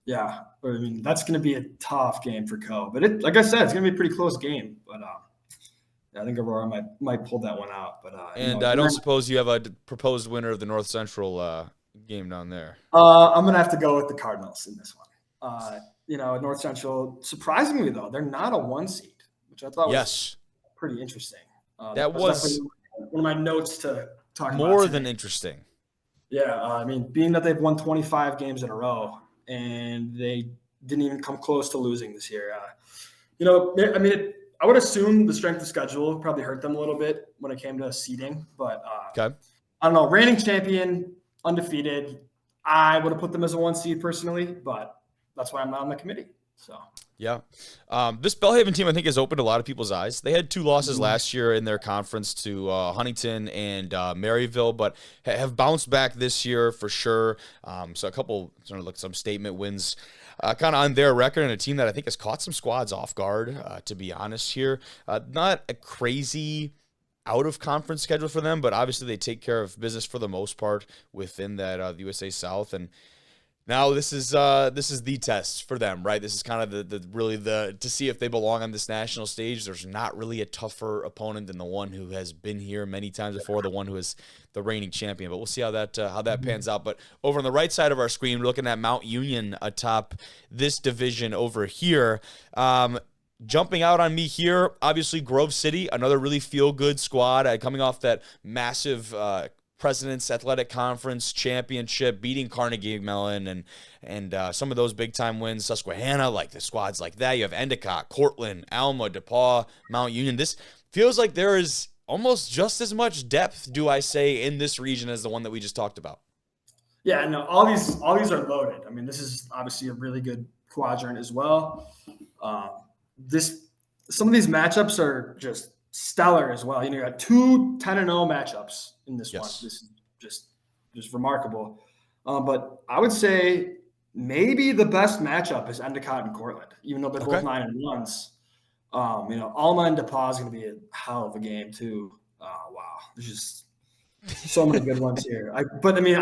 Yeah, I mean, that's going to be a tough game for Co. But like I said, it's going to be a pretty close game. But I think Aurora might pull that one out. But I don't suppose you have a proposed winner of the North Central game down there. I'm going to have to go with the Cardinals in this one. North Central, surprisingly, though, they're not a 1 seed, which I thought was pretty interesting. That was one of my notes to talk about. More than interesting. Yeah, I mean, being that they've won 25 games in a row and they didn't even come close to losing this year. I would assume the strength of schedule probably hurt them a little bit when it came to seeding. But I don't know, reigning champion, undefeated. I would have put them as a 1 seed personally, but that's why I'm not on the committee. So. Yeah. This Belhaven team, I think, has opened a lot of people's eyes. They had 2 losses last year in their conference to Huntington and Maryville, but have bounced back this year for sure. So a couple, some statement wins kind of on their record, and a team that I think has caught some squads off guard, to be honest here. Not a crazy out-of-conference schedule for them, but obviously they take care of business for the most part within that USA South. And now this is the test for them, right? This is kind of the to see if they belong on this national stage. There's not really a tougher opponent than the one who has been here many times before, the one who is the reigning champion. But we'll see how that pans out. But over on the right side of our screen, we're looking at Mount Union atop this division over here. Jumping out on me here, obviously Grove City, another really feel-good squad, coming off that massive President's Athletic Conference championship, beating Carnegie Mellon and some of those big-time wins. Susquehanna, like the squads like that. You have Endicott, Cortland, Alma, DePaul, Mount Union. This feels like there is almost just as much depth, do I say, in this region as the one that we just talked about. Yeah, no, all these are loaded. I mean, this is obviously a really good quadrant as well. Some of these matchups are just stellar as well. You got 2 10-0 matchups in this one. This is just remarkable. But I would say maybe the best matchup is Endicott and Cortland, even though they're both 9-1s. Alma and DePaul is going to be a hell of a game too. Wow, there's just so many good ones here. I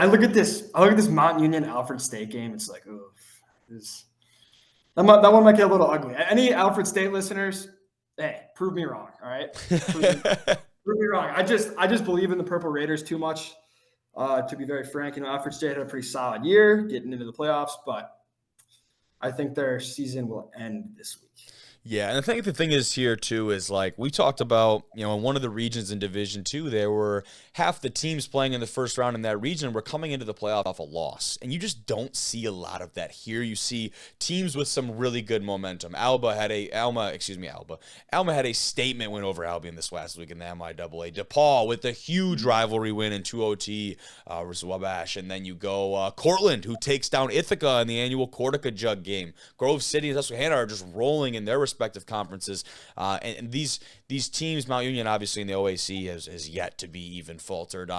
look at this Mount Union Alfred State game. It's like, that one might get a little ugly. Any Alfred State listeners? Hey, prove me wrong, all right? Prove me wrong. I just believe in the Purple Raiders too much, to be very frank. Alfred State had a pretty solid year getting into the playoffs, but I think their season will end this week. Yeah, and I think the thing is here, too, is like we talked about, in one of the regions in Division II, there were half the teams playing in the first round in that region were coming into the playoff off a loss. And you just don't see a lot of that here. You see teams with some really good momentum. Alma had a statement win over Albion this last week in the MIAA. DePaul with a huge rivalry win in 2OT versus Wabash. And then you go Cortland, who takes down Ithaca in the annual Cortica Jug game. Grove City and Susquehanna are just rolling in their respective conferences, and these teams, Mount Union obviously in the OAC has yet to be even faltered.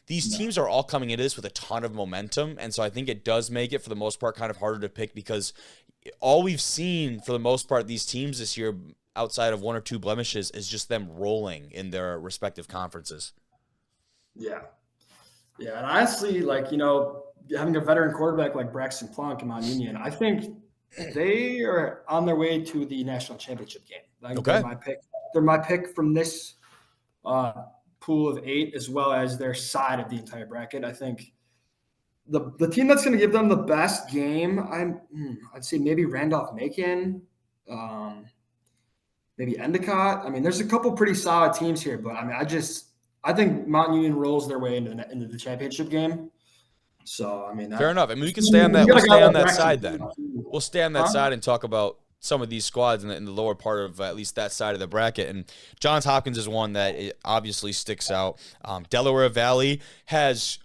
These teams are all coming into this with a ton of momentum, and so I think it does make it for the most part kind of harder to pick, because all we've seen for the most part these teams this year, outside of 1 or 2 blemishes, is just them rolling in their respective conferences. Yeah, and honestly, having a veteran quarterback like Braxton Plunk in Mount Union, I think they are on their way to the national championship game. They're my pick from this pool of 8, as well as their side of the entire bracket. I think the team that's going to give them the best game, I'd say maybe Randolph-Macon, maybe Endicott. I mean, there's a couple pretty solid teams here, but I think Mount Union rolls their way into the championship game. So, fair enough. I mean, we can stay on that. We'll stay on that side then. We'll stay on that side and talk about some of these squads in the lower part of at least that side of the bracket. And Johns Hopkins is one that obviously sticks out. Delaware Valley has,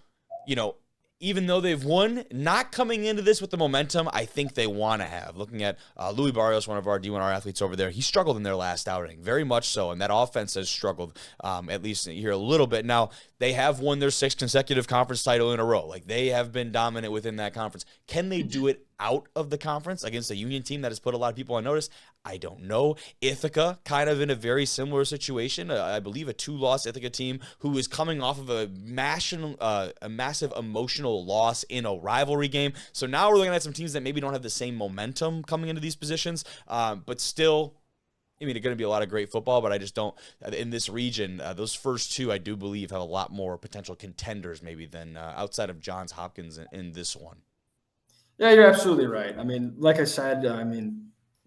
even though they've won, not coming into this with the momentum I think they want to have. Looking at Louis Barrios, one of our D1R athletes over there, he struggled in their last outing, very much so, and that offense has struggled, at least here a little bit. Now, they have won their 6th consecutive conference title in a row. Like, they have been dominant within that conference. Can they do it out of the conference against a Union team that has put a lot of people on notice? I don't know. Ithaca, kind of in a very similar situation. I believe a 2-loss Ithaca team who is coming off of a massive emotional loss in a rivalry game. So now we're looking at some teams that maybe don't have the same momentum coming into these positions, but still, I mean, it's going to be a lot of great football, but I just don't, in this region, those first 2, I do believe, have a lot more potential contenders maybe than outside of Johns Hopkins in this one. Yeah, you're absolutely right. I mean, like I said,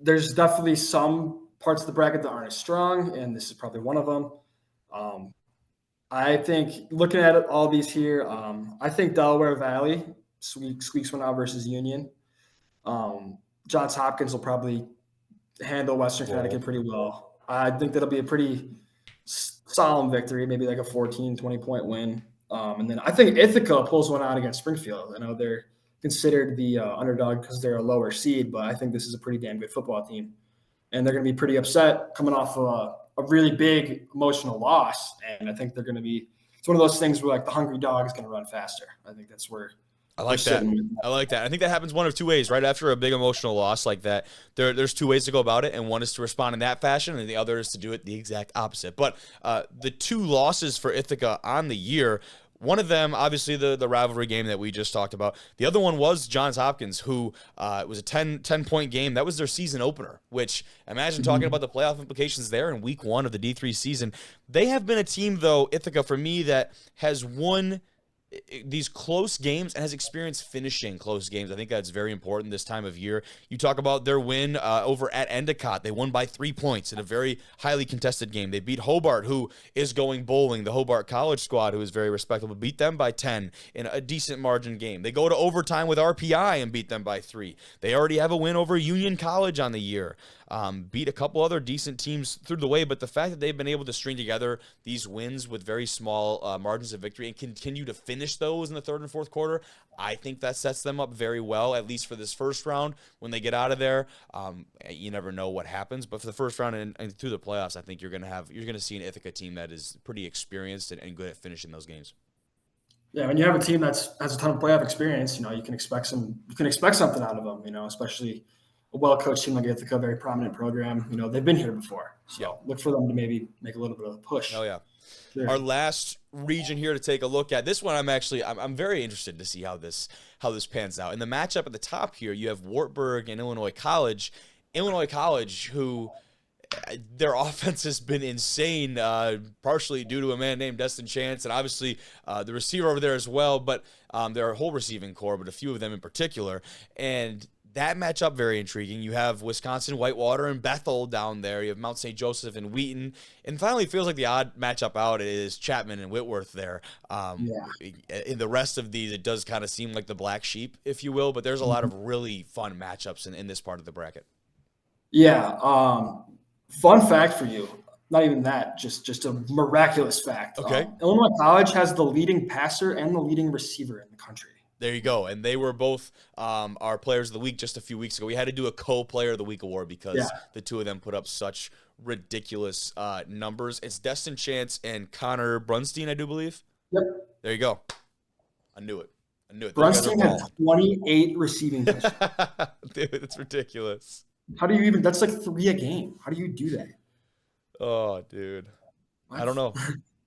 there's definitely some parts of the bracket that aren't as strong, and this is probably one of them. I think looking at all these here, I think Delaware Valley squeaks one out versus Union. Johns Hopkins will probably handle Western Connecticut pretty well. I think that'll be a pretty solemn victory, maybe like a 14, 20-point win. And then I think Ithaca pulls one out against Springfield. I know they're considered the underdog because they're a lower seed, but I think this is a pretty damn good football team. And they're going to be pretty upset coming off of a really big emotional loss. And I think they're going to be – it's one of those things where, like, the hungry dog is going to run faster. I think that's where – I like that. I like that. I think that happens one of 2 ways, right? After a big emotional loss like that, there's 2 ways to go about it, and one is to respond in that fashion, and the other is to do it the exact opposite. But the 2 losses for Ithaca on the year, one of them, obviously, the rivalry game that we just talked about. The other one was Johns Hopkins, who it was a 10-point game. That was their season opener, which imagine talking about the playoff implications there in week 1 of the D3 season. They have been a team, though, Ithaca, for me, that has won these close games and has experienced finishing close games. I think that's very important this time of year. You talk about their win over at Endicott. They won by 3 points in a very highly contested game. They beat Hobart, who is going bowling. The Hobart College squad, who is very respectable, beat them by 10 in a decent margin game. They go to overtime with RPI and beat them by 3. They already have a win over Union College on the year. Beat a couple other decent teams through the way, but the fact that they've been able to string together these wins with very small margins of victory and continue to finish those in the 3rd and 4th quarter, I think that sets them up very well, at least for this first round. When they get out of there, you never know what happens, but for the first round and through the playoffs, I think you're going to see an Ithaca team that is pretty experienced and good at finishing those games. Yeah, when you have a team that has a ton of playoff experience, you can expect something out of them, especially a well-coached team like Ithaca, a very prominent program. They've been here before. So look for them to maybe make a little bit of a push. Oh, yeah. Sure. Our last region here to take a look at. This one I'm very interested to see how this pans out. In the matchup at the top here, you have Wartburg and Illinois College. Illinois College, who their offense has been insane, partially due to a man named Destin Chance, and obviously the receiver over there as well, but their whole receiving core, but a few of them in particular. And that matchup, very intriguing. You have Wisconsin, Whitewater, and Bethel down there. You have Mount St. Joseph and Wheaton. And finally, it feels like the odd matchup out is Chapman and Whitworth there. In the rest of these, it does kind of seem like the black sheep, if you will, but there's a lot of really fun matchups in this part of the bracket. Yeah. Fun fact for you. Not even that, just a miraculous fact. Okay. Illinois College has the leading passer and the leading receiver in the country. There you go. And they were both our players of the week just a few weeks ago. We had to do a co-player of the week award because the two of them put up such ridiculous numbers. It's Destin Chance and Connor Brunstein, I do believe. Yep. There you go. I knew it. Brunstein had 28 receiving touchdowns. Dude, that's ridiculous. How do you even – that's like 3 a game. How do you do that? Oh, dude. What? I don't know.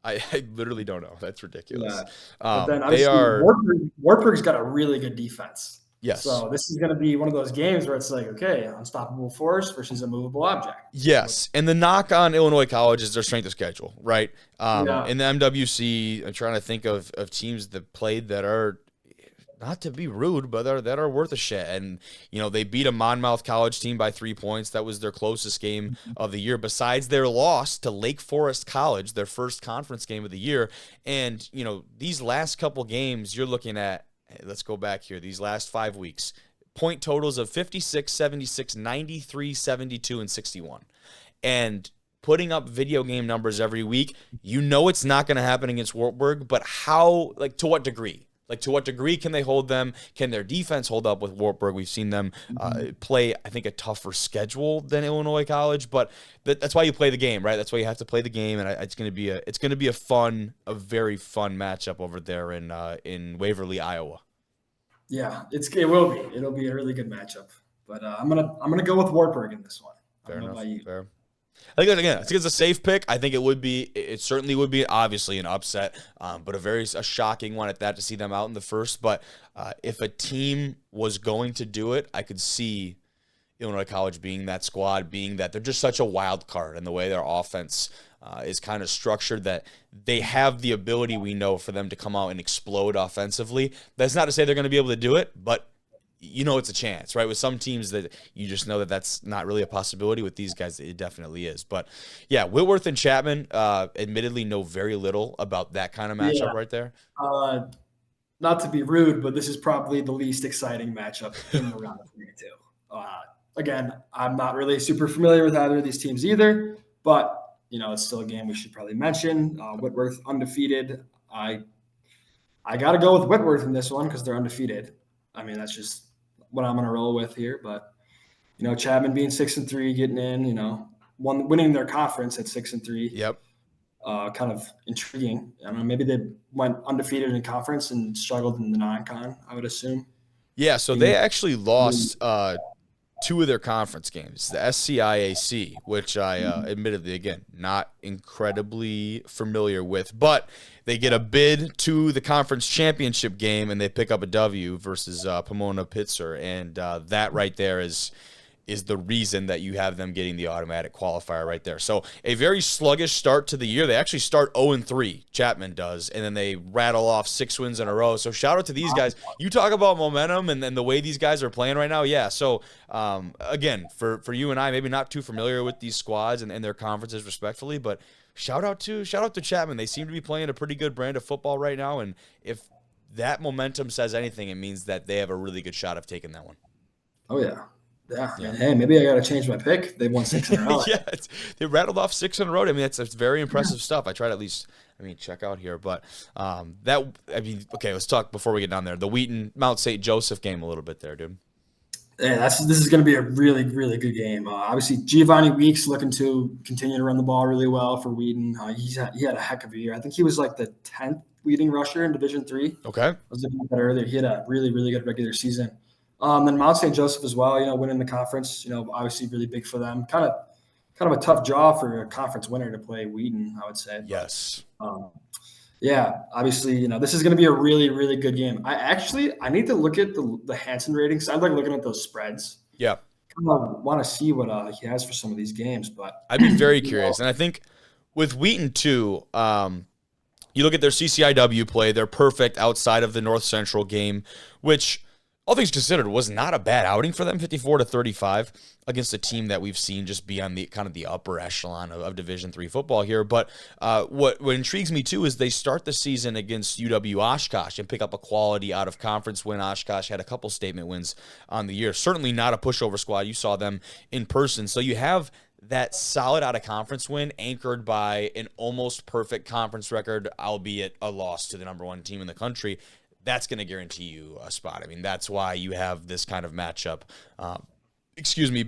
I literally don't know. That's ridiculous. Yeah. But then obviously Wartburg's got a really good defense. Yes. So this is going to be one of those games where it's like, okay, unstoppable force versus a movable object. Yes. And the knock on Illinois College is their strength of schedule, right? In the MWC, I'm trying to think of teams that played that are, not to be rude, but that are worth a shit. And, they beat a Monmouth College team by 3 points. That was their closest game of the year, besides their loss to Lake Forest College, their first conference game of the year. And, these last couple games, you're looking at, let's go back here, these last 5 weeks, point totals of 56, 76, 93, 72, and 61. And putting up video game numbers every week, it's not going to happen against Wartburg, but to what degree? Like, to what degree can they hold them? Can their defense hold up with Wartburg? We've seen them play, I think, a tougher schedule than Illinois College, but that's why you play the game, right? That's why you have to play the game, and it's going to be a very fun matchup over there in Waverly, Iowa. Yeah, it will be. It'll be a really good matchup. But I'm gonna go with Wartburg in this one. Fair enough. Fair. I think it's a safe pick. I think it certainly would be obviously an upset, but a shocking one at that to see them out in the first. But if a team was going to do it, I could see Illinois College being that squad, being that they're just such a wild card in the way their offense is kind of structured, that they have the ability, we know, for them to come out and explode offensively. That's not to say they're going to be able to do it, but it's a chance, right? With some teams that you just know that that's not really a possibility. With these guys, it definitely is. But yeah, Whitworth and Chapman admittedly know very little about that kind of matchup right there. Not to be rude, but this is probably the least exciting matchup in the round of 32. Again, I'm not really super familiar with either of these teams either, but it's still a game we should probably mention. Whitworth undefeated. I got to go with Whitworth in this one because they're undefeated. I mean, that's just what I'm going to roll with here. But, Chapman being 6-3, getting in, winning their conference at 6-3. Yep. Kind of intriguing. I don't know, maybe they went undefeated in conference and struggled in the non-con, I would assume. Yeah, so they actually lost two of their conference games, the SCIAC, which I admittedly, again, not incredibly familiar with, but they get a bid to the conference championship game and they pick up a W versus Pomona Pitzer, and that right there is the reason that you have them getting the automatic qualifier right there. So a very sluggish start to the year. They actually start 0-3, Chapman does, and then they rattle off 6 wins in a row. So shout out to these guys. You talk about momentum and the way these guys are playing right now. Yeah, so again, for you and I, maybe not too familiar with these squads and their conferences respectfully, but shout out to Chapman. They seem to be playing a pretty good brand of football right now, and if that momentum says anything, it means that they have a really good shot of taking that one. Oh, yeah. Yeah. Hey, maybe I got to change my pick. They won 6 in a row. Yeah, they rattled off 6 in a row. I mean, that's very impressive stuff. I tried at least, check out here. But okay, let's talk before we get down there. The Wheaton Mount St. Joseph game a little bit there, dude. Yeah, this is going to be a really, really good game. Obviously, Giovanni Weeks looking to continue to run the ball really well for Wheaton. He had a heck of a year. I think he was like the 10th leading rusher in Division III. Okay. I was looking at that earlier. He had a really, really good regular season. Then Mount St. Joseph as well, winning the conference, obviously really big for them. Kind of a tough draw for a conference winner to play Wheaton, I would say. Yes. Yeah, obviously, this is going to be a really, really good game. I need to look at the Hansen ratings. I like looking at those spreads. Yeah. Kind of want to see what he has for some of these games, but I'd be very curious. And I think with Wheaton too, you look at their CCIW play, they're perfect outside of the North Central game, which, all things considered, was not a bad outing for them, 54-35 against a team that we've seen just be on the kind of the upper echelon of Division III football here. But what intrigues me too is they start the season against UW Oshkosh and pick up a quality out of conference win. Oshkosh had a couple statement wins on the year. Certainly not a pushover squad. You saw them in person. So you have that solid out of conference win anchored by an almost perfect conference record, albeit a loss to the number 1 team in the country. That's going to guarantee you a spot. I mean, that's why you have this kind of matchup,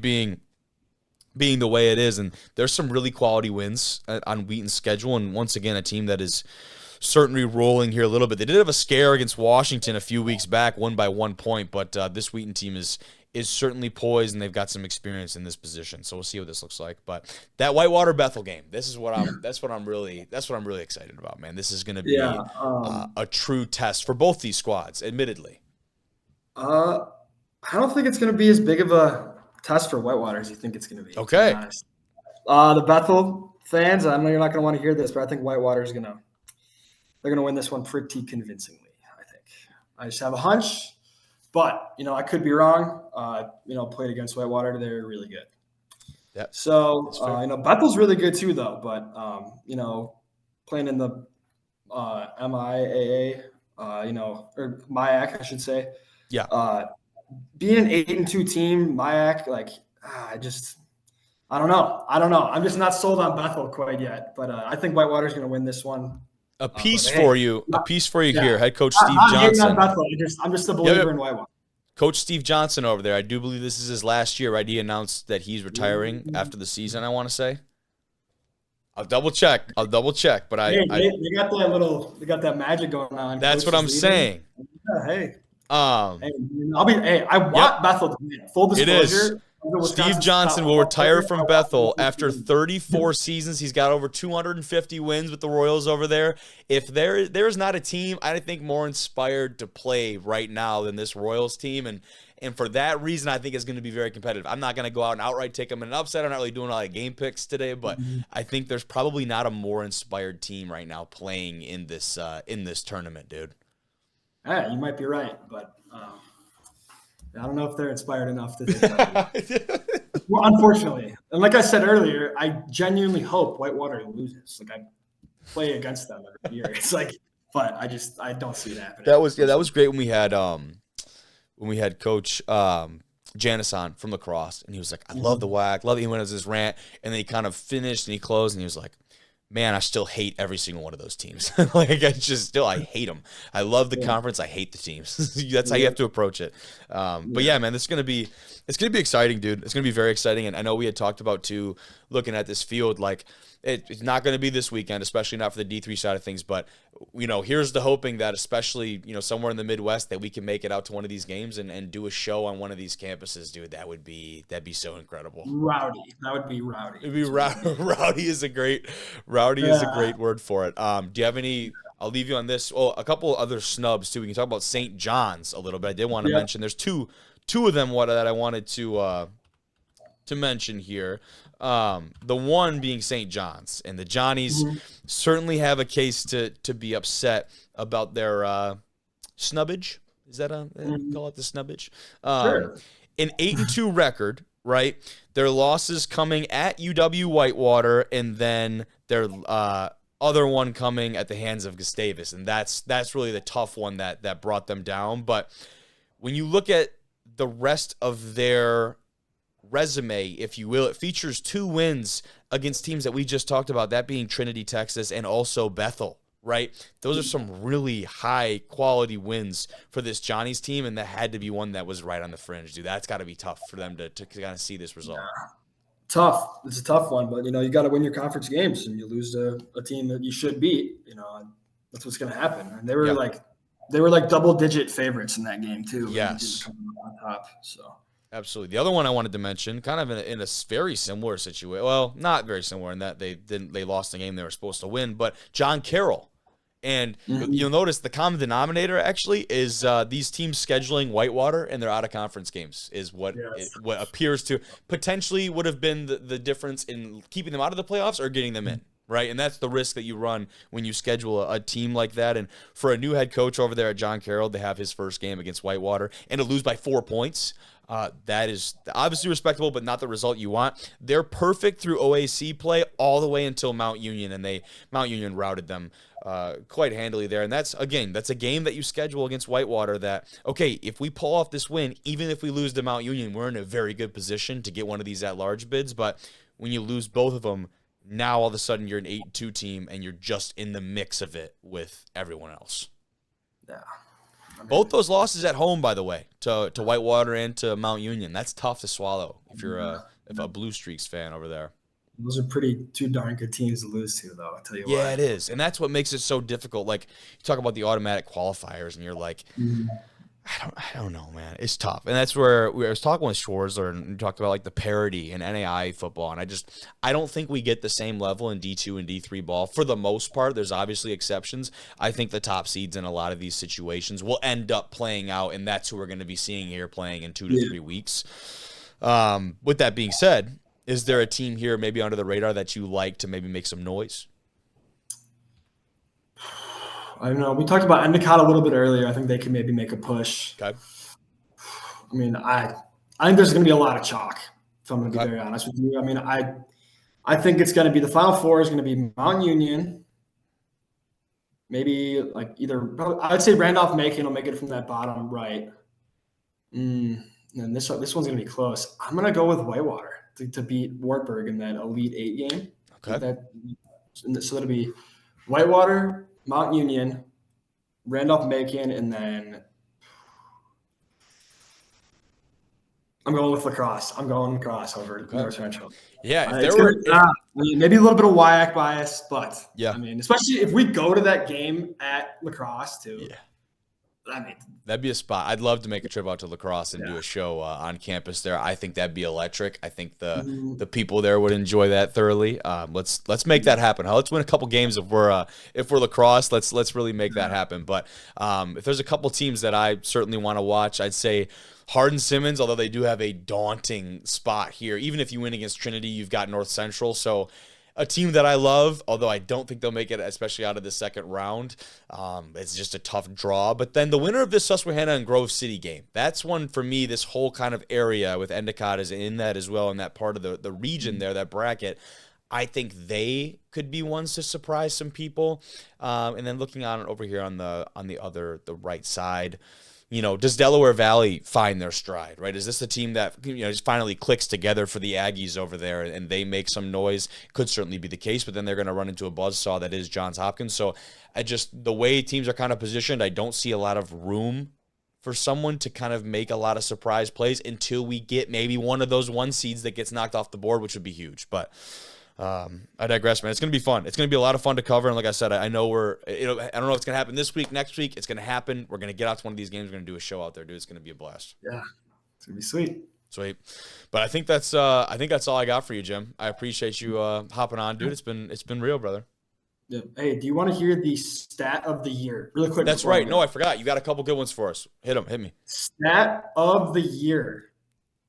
being the way it is. And there's some really quality wins on Wheaton's schedule. And once again, a team that is certainly rolling here a little bit. They did have a scare against Washington a few weeks back, won by 1 point, but this Wheaton team is certainly poised, and they've got some experience in this position. So we'll see what this looks like. But that Whitewater Bethel game, that's what I'm really excited about, man. This is going to be a true test for both these squads, admittedly. I don't think it's going to be as big of a test for Whitewater as you think it's going to be. Okay. To be honest. The Bethel fans, I know you're not going to want to hear this, but I think Whitewater they're going to win this one pretty convincingly. I think. I just have a hunch. But, I could be wrong. Played against Whitewater. They're really good. Yeah. So, Bethel's really good too, though. But, playing in the MIAA, or MIAC, I should say. Yeah. Being an 8-2 team, MIAC, I don't know. I'm just not sold on Bethel quite yet. But I think Whitewater's going to win this one A piece for you here. Head coach Steve I'm Johnson. I'm just a believer in Whitewater. Coach Steve Johnson over there. I do believe this is his last year, right? He announced that he's retiring after the season, I want to say. I'll double check, but they got that magic going on. That's what I'm saying. Yeah, I want Bethel to win. Full disclosure. Steve Johnson will retire from Bethel after 34 seasons. He's got over 250 wins with the Royals over there. If there's not a team I think more inspired to play right now than this Royals team, and for that reason, I think it's going to be very competitive. I'm not going to go out and outright take them in an upset. I'm not really doing a lot of game picks today, but I think there's probably not a more inspired team right now playing in this tournament, dude. Yeah, you might be right, but I don't know if they're inspired enough to do that. Well, unfortunately. And like I said earlier, I genuinely hope Whitewater loses. Like, I play against them every year. It's like, but I don't see it happening. That was great when we had Coach Janice on from lacrosse, and he was like, I love the WAC, love it. He went as his rant, and then he kind of finished and he closed, and he was like, man, I still hate every single one of those teams. Like, I hate them. I love the conference. I hate the teams. That's how you have to approach it. But yeah, man, it's gonna be exciting, dude. It's gonna be very exciting. And I know we had talked about too, looking at this field, like it's not going to be this weekend, especially not for the D3 side of things. But here's the hoping that, especially somewhere in the Midwest, that we can make it out to one of these games and do a show on one of these campuses, dude. That'd be so incredible. Rowdy. That would be rowdy. It'd be rowdy is a great word for it. Do you have any? I'll leave you on this. Well, a couple other snubs too. We can talk about St. John's a little bit. I did want to mention there's two of them that I wanted to mention here. The one being St. John's, and the Johnnies certainly have a case to be upset about their snubbage. Is that call it the snubbage? Sure. An 8-2 record, right? Their losses coming at UW Whitewater, and then their other one coming at the hands of Gustavus, and that's really the tough one that brought them down. But when you look at the rest of their resume, if you will, it features 2 wins against teams that we just talked about, that being Trinity, Texas, and also Bethel, right? Those are some really high quality wins for this Johnny's team, and that had to be one that was right on the fringe, dude. That's got to be tough for them to kind of see this result. Yeah. Tough. It's a tough one, but you got to win your conference games, and you lose to a team that you should beat. That's what's going to happen. And they were like double-digit favorites in that game too. Yes. Come on top. So. Absolutely. The other one I wanted to mention, kind of in a very similar situation. Well, not very similar in that they lost the game they were supposed to win, but John Carroll. And you'll notice the common denominator actually is these teams scheduling Whitewater and their out-of-conference games is what appears to potentially would have been the difference in keeping them out of the playoffs or getting them in, right? And that's the risk that you run when you schedule a team like that. And for a new head coach over there at John Carroll to have his first game against Whitewater and to lose by 4 points, that is obviously respectable, but not the result you want. They're perfect through OAC play all the way until Mount Union, and Mount Union routed them quite handily there. And that's a game that you schedule against Whitewater that, okay, if we pull off this win, even if we lose to Mount Union, we're in a very good position to get one of these at-large bids. But when you lose both of them, now all of a sudden you're an 8-2 team, and you're just in the mix of it with everyone else. Yeah. Both those losses at home, by the way, to Whitewater and to Mount Union. That's tough to swallow if you're a Blue Streaks fan over there. Those are two darn good teams to lose to, though. I'll tell you what. Yeah, it is, and that's what makes it so difficult. Like, you talk about the automatic qualifiers, and you're like, I don't know, man. It's tough, and that's where I was talking with Schwarzer, and we talked about like the parity in NAIA football, and I don't think we get the same level in D2 and D3 ball for the most part. There's obviously exceptions. I think the top seeds in a lot of these situations will end up playing out, and that's who we're going to be seeing here playing in 2 to 3 weeks. With that being said, is there a team here maybe under the radar that you like to maybe make some noise? I don't know. We talked about Endicott a little bit earlier. I think they can maybe make a push. Okay. I mean, I think there's going to be a lot of chalk, if I'm going to be very honest with you. I mean, I think it's going to be the Final Four is going to be Mount Union, maybe like I'd say Randolph-Macon will make it from that bottom right. And this one's going to be close. I'm going to go with Whitewater to beat Wartburg in that Elite 8 game. Okay. So that'll be Whitewater, Mount Union, Randolph-Macon, and then I'm going with lacrosse. I'm going lacrosse over North Central. Yeah, maybe a little bit of WIAC bias, but yeah, I mean, especially if we go to that game at lacrosse too. Yeah. I mean, that'd be a spot. I'd love to make a trip out to lacrosse and do a show on campus there. I think that'd be electric. I think the people there would enjoy that thoroughly. Let's make that happen. Let's win a couple games if we're lacrosse. Let's really make that happen. But if there's a couple teams that I certainly want to watch, I'd say Hardin-Simmons, although they do have a daunting spot here. Even if you win against Trinity, you've got North Central. So a team that I love, although I don't think they'll make it, especially out of the second round. It's just a tough draw. But then the winner of this Susquehanna and Grove City game, that's one for me. This whole kind of area with Endicott is in that as well, in that part of the region there, that bracket. I think they could be ones to surprise some people. And then looking on over here on the right side, does Delaware Valley find their stride, right? Is this a team that, just finally clicks together for the Aggies over there and they make some noise? Could certainly be the case, but then they're going to run into a buzzsaw that is Johns Hopkins. So the way teams are kind of positioned, I don't see a lot of room for someone to kind of make a lot of surprise plays until we get maybe one of those 1 seeds that gets knocked off the board, which would be huge. But I digress, man. It's going to be fun. It's going to be a lot of fun to cover. And like I said, I know I don't know if it's going to happen this week, next week. It's going to happen. We're going to get out to one of these games. We're going to do a show out there, dude. It's going to be a blast. Yeah. It's going to be sweet. Sweet. But I think that's all I got for you, Jim. I appreciate you hopping on, dude. It's been real, brother. Yeah. Hey, do you want to hear the stat of the year really quick? That's right. No, I forgot. You got a couple good ones for us. Hit me. Stat of the year.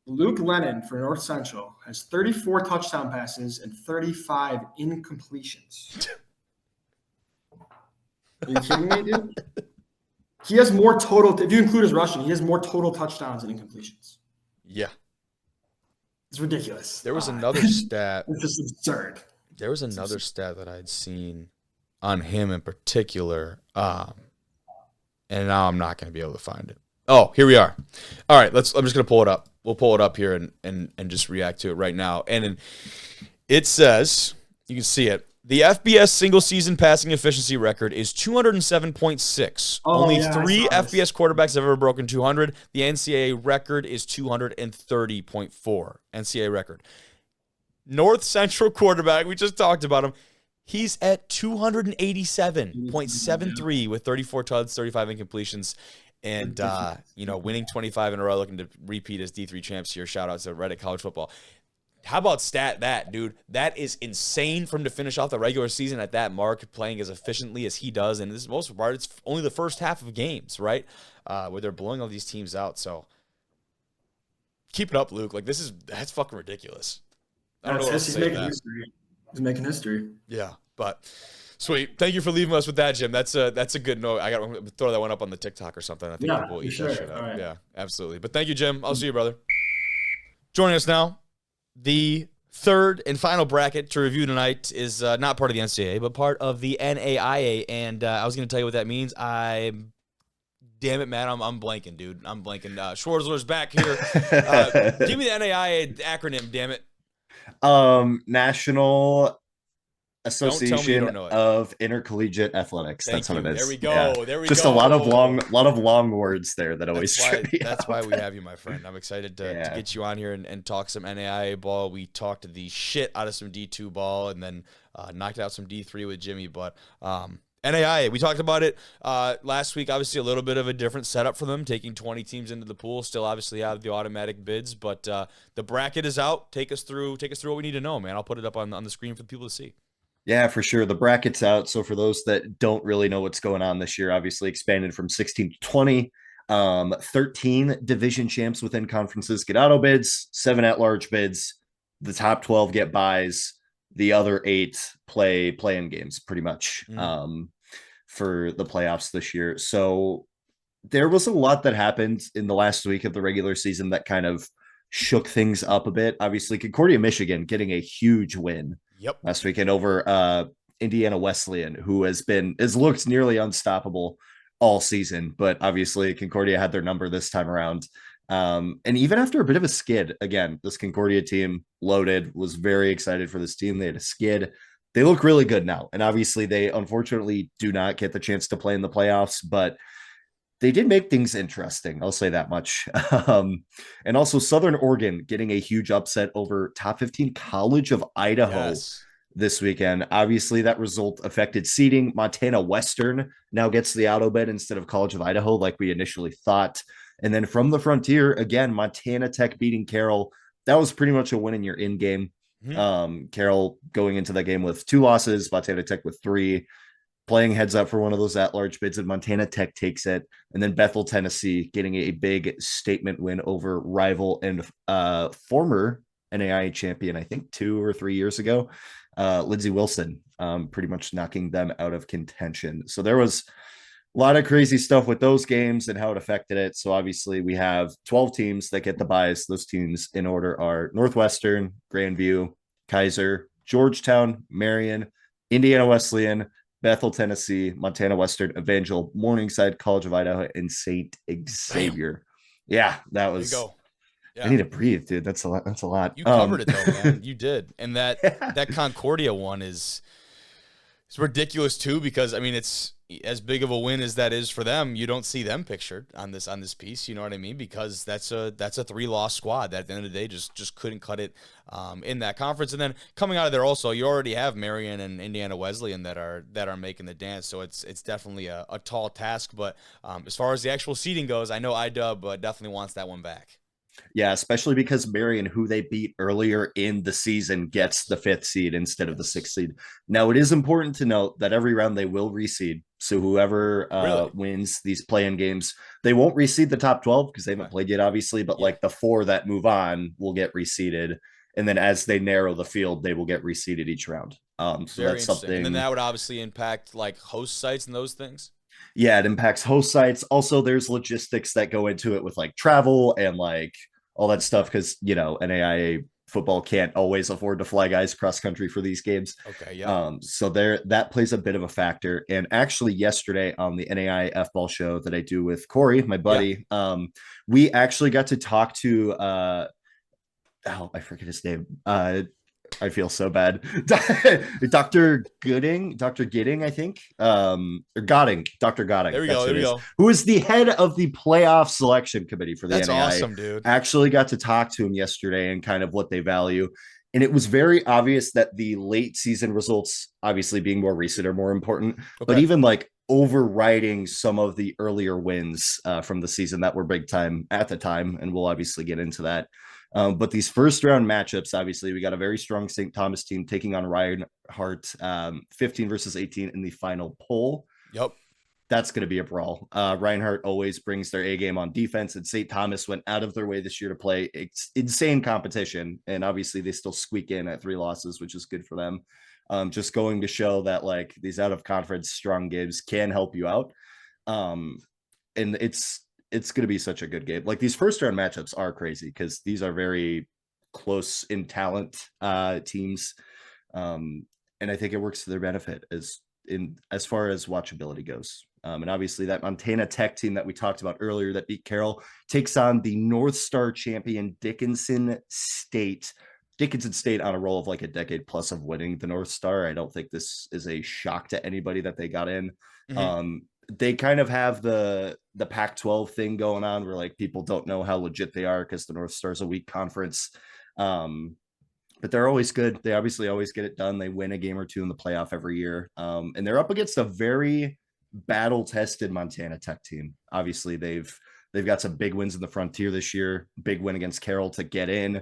Luke Lehnen for North Central has 34 touchdown passes and 35 incompletions. Are you kidding me, dude? He has more total, if you include his rushing, he has more total touchdowns and incompletions. Yeah. It's ridiculous. There was another stat. It's just absurd. There was another stat that I'd seen on him in particular, and now I'm not going to be able to find it. Oh, here we are. All right, I'm just going to pull it up. We'll pull it up here and just react to it right now. And it says, you can see it, the FBS single-season passing efficiency record is 207.6. Only 3 FBS quarterbacks have ever broken 200. The NCAA record is 230.4. NCAA record. North Central quarterback, we just talked about him. He's at 287.73 with 34 tuds, 35 incompletions. And, winning 25 in a row, looking to repeat as D3 champs here. Shout out to Reddit College Football. How about that, dude? That is insane for him to finish off the regular season at that mark, playing as efficiently as he does. And this is most part, it's only the first half of games, right? Where they're blowing all these teams out. So keep it up, Luke. Like, that's fucking ridiculous. I don't know what else to say. He's making history. Yeah, but sweet. Thank you for leaving us with that, Jim. That's a good note. I'm going to throw that one up on the TikTok or something. I think people will eat that shit up. Right. Yeah, absolutely. But thank you, Jim. I'll see you, brother. Joining us now, the third and final bracket to review tonight is not part of the NCAA, but part of the NAIA. And I was going to tell you what that means. Damn it, man. I'm blanking, dude. I'm blanking. Schwarzler's back here. Give me the NAIA acronym, damn it. National Association of Intercollegiate Athletics. That's what it is. There we go. Yeah. There we Just go. a lot of long words there that always trip me That's up. why we have you, my friend. I'm excited to get you on here and talk some NAIA ball. We talked the shit out of some D2 ball and then knocked out some D3 with Jimmy. But NAIA, we talked about it last week. Obviously, a little bit of a different setup for them, taking 20 teams into the pool. Still, obviously, out of the automatic bids, but the bracket is out. Take us through what we need to know, man. I'll put it up on the screen for people to see. Yeah, for sure. The bracket's out. So for those that don't really know what's going on this year, obviously expanded from 16 to 20. 13 division champs within conferences get auto bids, 7 at-large bids. The top 12 get buys. The other 8 play play-in games, pretty much, for the playoffs this year. So there was a lot that happened in the last week of the regular season that kind of shook things up a bit. Obviously, Concordia, Michigan getting a huge win last weekend over Indiana Wesleyan, who has looked nearly unstoppable all season. But obviously, Concordia had their number this time around. And even after a bit of a skid, again, this Concordia team loaded, was very excited for this team. They had a skid. they look really good now. And obviously they unfortunately do not get the chance to play in the playoffs, but they did make things interesting. I'll say that much. And also Southern Oregon getting a huge upset over top 15 College of Idaho this weekend. Obviously that result affected seeding. Montana Western now gets the auto bid instead of College of Idaho, like we initially thought. And then from the Frontier, again, Montana Tech beating Carroll. That was pretty much a win in your in game. Carroll going into that game with 2 losses, Montana Tech with 3, playing heads up for one of those at-large bids, and Montana Tech takes it. And then Bethel, Tennessee, getting a big statement win over rival and former NAIA champion, I think 2 or 3 years ago, Lindsey Wilson, pretty much knocking them out of contention. So there was a lot of crazy stuff with those games and how it affected it. So obviously we have 12 teams that get the buys. Those teams in order are Northwestern, Grandview, Kaiser, Georgetown, Marion, Indiana Wesleyan, Bethel, Tennessee, Montana Western, Evangel, Morningside, College of Idaho, and St. Xavier. Yeah, that was. Yeah. I need to breathe, dude. That's a lot. That's a lot. You covered it though, man. You did, and that Concordia one is it's ridiculous too, because I mean it's as big of a win as that is for them. You don't see them pictured on this piece. You know what I mean? Because that's a 3-loss squad that at the end of the day just couldn't cut it in that conference. And then coming out of there also, you already have Marion and Indiana Wesleyan that are making the dance. So it's definitely a tall task. But as far as the actual seeding goes, I know IDub definitely wants that one back. Yeah, especially because Marion, who they beat earlier in the season, gets the 5th seed instead of the 6th seed. Now, it is important to note that every round they will reseed. So whoever wins these play-in games, they won't reseed the top 12 because they haven't played yet, obviously. But like the 4 that move on will get reseeded. And then as they narrow the field, they will get reseeded each round. So that's something. And then that would obviously impact like host sites and those things. Yeah, it impacts host sites. Also, there's logistics that go into it with like travel and like all that stuff because, you know, NAIA football can't always afford to fly guys cross country for these games. Okay, yeah. So that plays a bit of a factor. And actually yesterday on the NAIA F-ball show that I do with Corey, my buddy, we actually got to talk to I forget his name. I feel so bad. Dr. Gidding, I think. Or Godding. Dr. Godding. There we go. Who is the head of the playoff selection committee for the NAIA. That's awesome, dude. Actually got to talk to him yesterday and kind of what they value. And it was very obvious that the late season results, obviously being more recent, are more important. Okay. But even like overriding some of the earlier wins from the season that were big time at the time. And we'll obviously get into that. But these first round matchups, obviously, we got a very strong St. Thomas team taking on Reinhardt, 15 versus 18 in the final poll. Yep. That's going to be a brawl. Reinhardt always brings their A game on defense, and St. Thomas went out of their way this year to play insane competition. And obviously, they still squeak in at 3 losses, which is good for them. Just going to show that like these out of conference strong games can help you out. And it's going to be such a good game. Like these first round matchups are crazy because these are very close in talent teams. And I think it works to their benefit as far as watchability goes. And obviously that Montana Tech team that we talked about earlier that beat Carroll takes on the North Star champion Dickinson State on a roll of like a decade plus of winning the North Star. I don't think this is a shock to anybody that they got in. Mm-hmm. They kind of have the Pac-12 thing going on where like people don't know how legit they are because the North Star is a weak conference. But they're always good. They obviously always get it done. They win a game or 2 in the playoff every year. And they're up against a very battle-tested Montana Tech team. Obviously, they've got some big wins in the Frontier this year. Big win against Carroll to get in,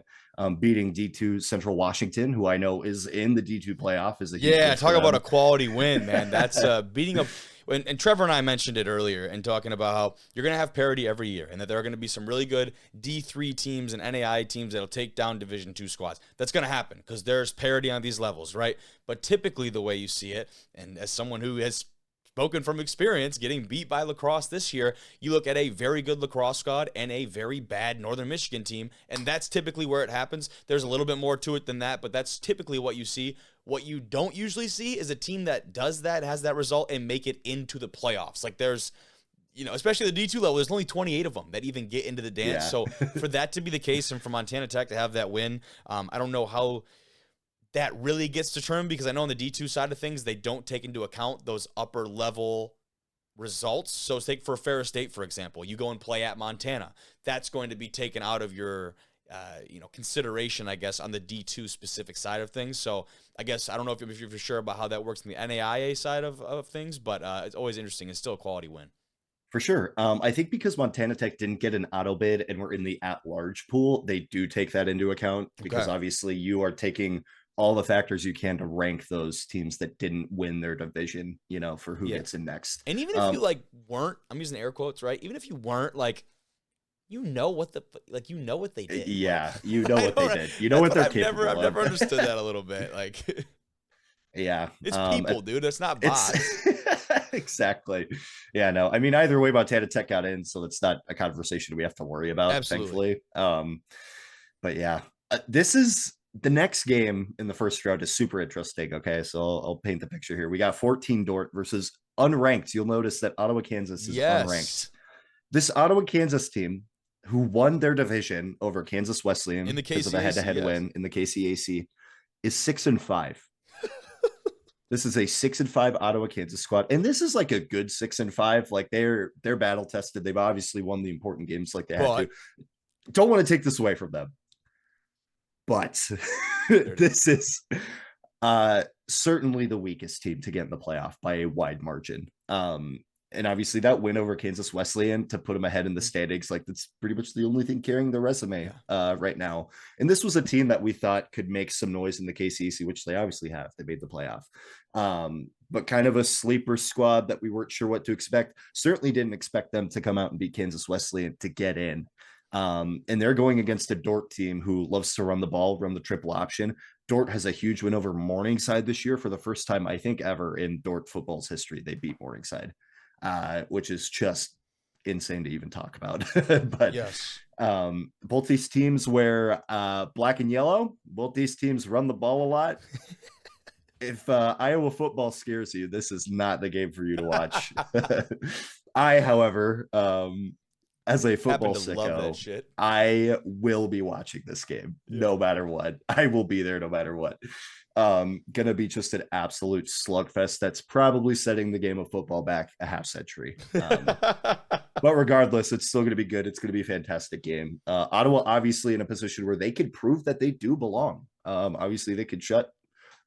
beating D2 Central Washington, who I know is in the D2 playoff. Talk about a quality win, man. That's beating a. And Trevor and I mentioned it earlier and talking about how you're going to have parity every year and that there are going to be some really good D3 teams and NAIA teams that'll take down Division II squads. That's going to happen because there's parity on these levels, right? But typically the way you see it, and as someone who has spoken from experience, getting beat by lacrosse this year, you look at a very good lacrosse squad and a very bad Northern Michigan team, and that's typically where it happens. There's a little bit more to it than that, but that's typically what you see. What you don't usually see is a team that does that, has that result, and make it into the playoffs. Like there's, especially the D2 level, there's only 28 of them that even get into the dance. Yeah. So for that to be the case and for Montana Tech to have that win, I don't know how that really gets determined, because I know on the D2 side of things, they don't take into account those upper level results. So take for Ferris State, for example, you go and play at Montana. That's going to be taken out of your consideration, I guess, on the D2 specific side of things. So I guess I don't know if you're for sure about how that works in the NAIA side of things, but it's always interesting. It's still a quality win. For sure. I think because Montana Tech didn't get an auto bid and we're in the at-large pool, they do take that into account, because obviously you are taking all the factors you can to rank those teams that didn't win their division, for who gets in next. And even if you weren't, I'm using air quotes, right? Even if you weren't what they did. Yeah, what they did. You know what they're capable of. I've never understood that a little bit. Yeah. It's people, dude. It's not bots. Exactly. Yeah, no. I mean, either way, Montana Tech got in, so it's not a conversation we have to worry about, Absolutely. thankfully. But yeah, this is the next game in the first round is super interesting. Okay, so I'll paint the picture here. We got 14 Dordt versus unranked. You'll notice that Ottawa, Kansas is unranked. This Ottawa, Kansas team, who won their division over Kansas Wesleyan in the because of a head-to-head win in the KCAC, is 6-5. This is a 6-5 Ottawa, Kansas squad, and this is like a good 6-5. Like they're battle tested. They've obviously won the important games like they had to. Don't want to take this away from them, but this is certainly the weakest team to get in the playoff by a wide margin. And obviously that win over Kansas Wesleyan to put them ahead in the standings, that's pretty much the only thing carrying the resume right now. And this was a team that we thought could make some noise in the KCC, which they obviously have. They made the playoff. But kind of a sleeper squad that we weren't sure what to expect. Certainly didn't expect them to come out and beat Kansas Wesleyan to get in. And they're going against a Dordt team who loves to run the ball, run the triple option. Dordt has a huge win over Morningside this year for the first time, I think, ever in Dordt football's history. They beat Morningside. Which is just insane to even talk about. But yes, both these teams wear black and yellow. Both these teams run the ball a lot. If Iowa football scares you, this is not the game for you to watch. I, however, as a football sicko, I will be watching this game no matter what. I will be there no matter what. Gonna be just an absolute slugfest that's probably setting the game of football back a half century. But regardless, it's still gonna be good. It's gonna be a fantastic game. Ottawa obviously in a position where they could prove that they do belong. Obviously they could shut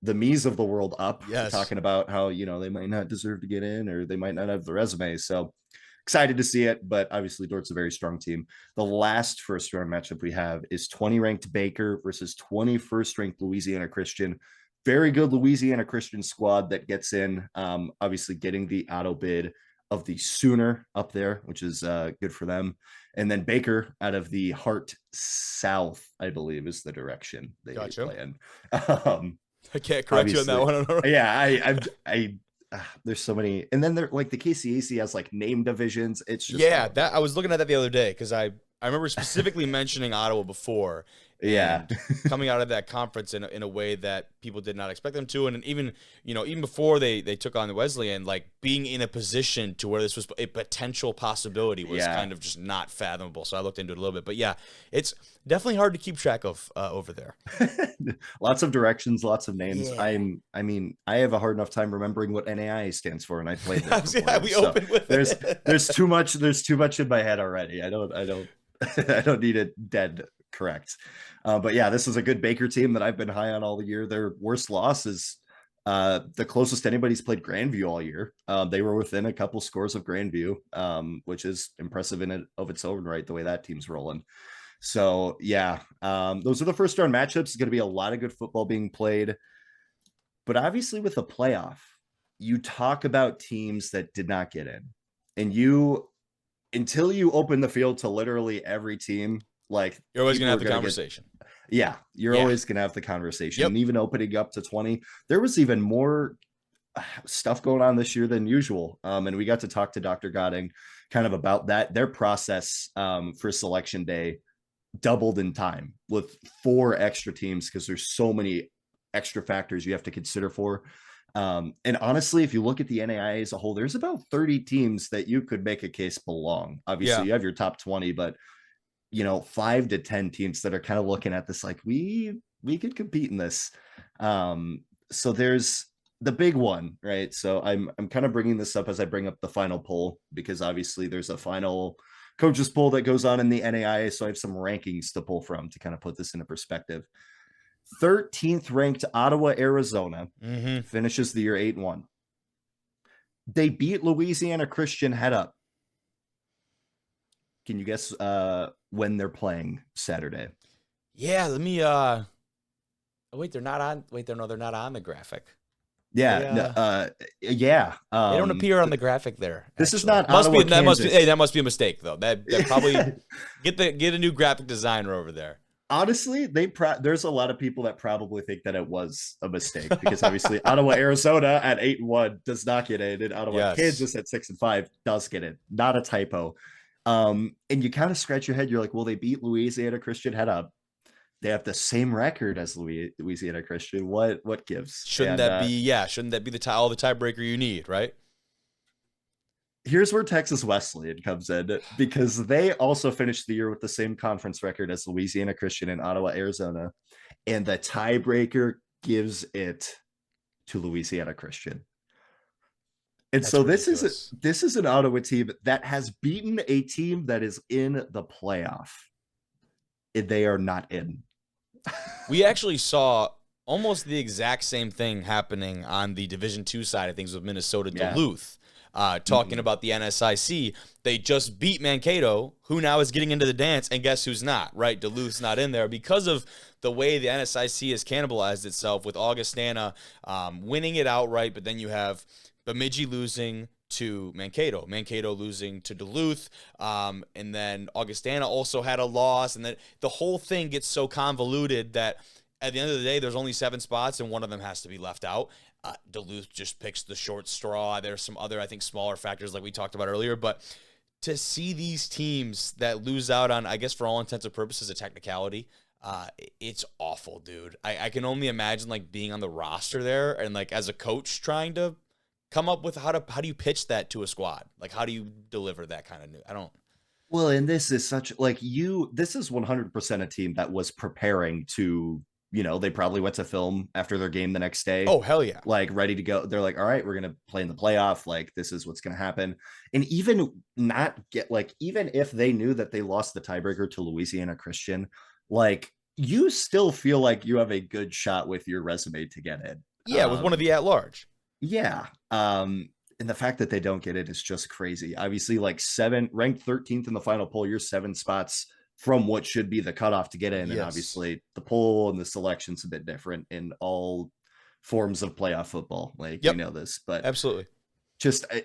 the me's of the world up, talking about how they might not deserve to get in or they might not have the resume. So excited to see it, but obviously Dort's a very strong team. The last first round matchup we have is 20 ranked Baker versus 21st ranked Louisiana Christian. Very good Louisiana Christian squad that gets in, obviously getting the auto bid of the Sooner up there, which is good for them. And then Baker out of the Heart South, I believe, is the direction they play in. I can't correct you on that one. Yeah, I there's so many, and then they're like the KCAC has name divisions. It's just that I was looking at that the other day because I remember specifically mentioning Ottawa before. Coming out of that conference in a way that people did not expect them to, and even before they took on the Wesleyan, being in a position to where this was a potential possibility was kind of just not fathomable. So I looked into it a little bit, but it's definitely hard to keep track of over there. Lots of directions, lots of names. I have a hard enough time remembering what NAIA stands for, and I played it. Opened with there's too much in my head already. I don't need it dead correct. But this is a good Baker team that I've been high on all the year. Their worst loss is the closest anybody's played Grandview all year. They were within a couple scores of Grandview, which is impressive in and of its own right, the way that team's rolling. So those are the first round matchups. It's going to be a lot of good football being played. But obviously with the playoff, you talk about teams that did not get in, and until you open the field to literally every team, you're always gonna have the conversation. You're always gonna have the conversation. And even opening up to 20, there was even more stuff going on this year than usual. And we got to talk to Dr. Godding kind of about that. Their process for selection day doubled in time with 4 extra teams because there's so many extra factors you have to consider for. And honestly, if you look at the NAIA as a whole, there's about 30 teams that you could make a case belong. Obviously, you have your top 20, but 5 to 10 teams that are kind of looking at this we compete in this. So there's the big one, right? So I'm kind of bringing this up as I bring up the final poll, because obviously there's a final coaches poll that goes on in the NAIA. So I have some rankings to pull from to kind of put this into perspective. 13th ranked Ottawa, Arizona finishes the year 8-1. They beat Louisiana Christian head up. Can you guess when they're playing Saturday? Yeah, let me wait, they're not on. Wait, they're not on the graphic. Yeah, they don't appear on the graphic there. This is not Ottawa, Kansas. That must be a mistake though. That probably get a new graphic designer over there. Honestly, there's a lot of people that probably think that it was a mistake, because obviously Ottawa, Arizona at 8-1 does not get it, and Ottawa, Kansas at 6-5 does get it. Not a typo. And you kind of scratch your head. You're like, well, they beat Louisiana Christian head up. They have the same record as Louisiana Christian. What gives? Shouldn't that be all the tiebreaker you need, right? Here's where Texas Wesleyan comes in, because they also finished the year with the same conference record as Louisiana Christian and Ottawa, Arizona, and the tiebreaker gives it to Louisiana Christian. And that's so ridiculous. This is an Ottawa team that has beaten a team that is in the playoff, and they are not in. We actually saw almost the exact same thing happening on the Division II side of things with Minnesota Duluth. Talking about the NSIC, they just beat Mankato, who now is getting into the dance, and guess who's not, right? Duluth's not in there because of the way the NSIC has cannibalized itself, with Augustana winning it outright, but then you have Bemidji losing to Mankato losing to Duluth, and then Augustana also had a loss, and then the whole thing gets so convoluted that at the end of the day, there's only 7 spots, and one of them has to be left out. Duluth just picks the short straw. There's some other, I think, smaller factors like we talked about earlier, but to see these teams that lose out on, I guess for all intents and purposes, a technicality, it's awful, dude. I can only imagine like being on the roster there and like as a coach trying to come up with how do you pitch that to a squad? Like, how do you deliver that kind of news? I don't. Well, and this is such like this is 100% a team that was preparing to, they probably went to film after their game the next day. Oh, hell yeah. Like ready to go. They're like, all right, we're going to play in the playoff. Like, this is what's going to happen. And even if they knew that they lost the tiebreaker to Louisiana Christian, like you still feel like you have a good shot with your resume to get in. Yeah. With one of the at-large. Yeah. And the fact that they don't get it is just crazy. Obviously, like ranked 13th in the final poll, you're 7 spots from what should be the cutoff to get in. Yes. And obviously the poll and the selection's a bit different in all forms of playoff football. Like, you know this, but absolutely.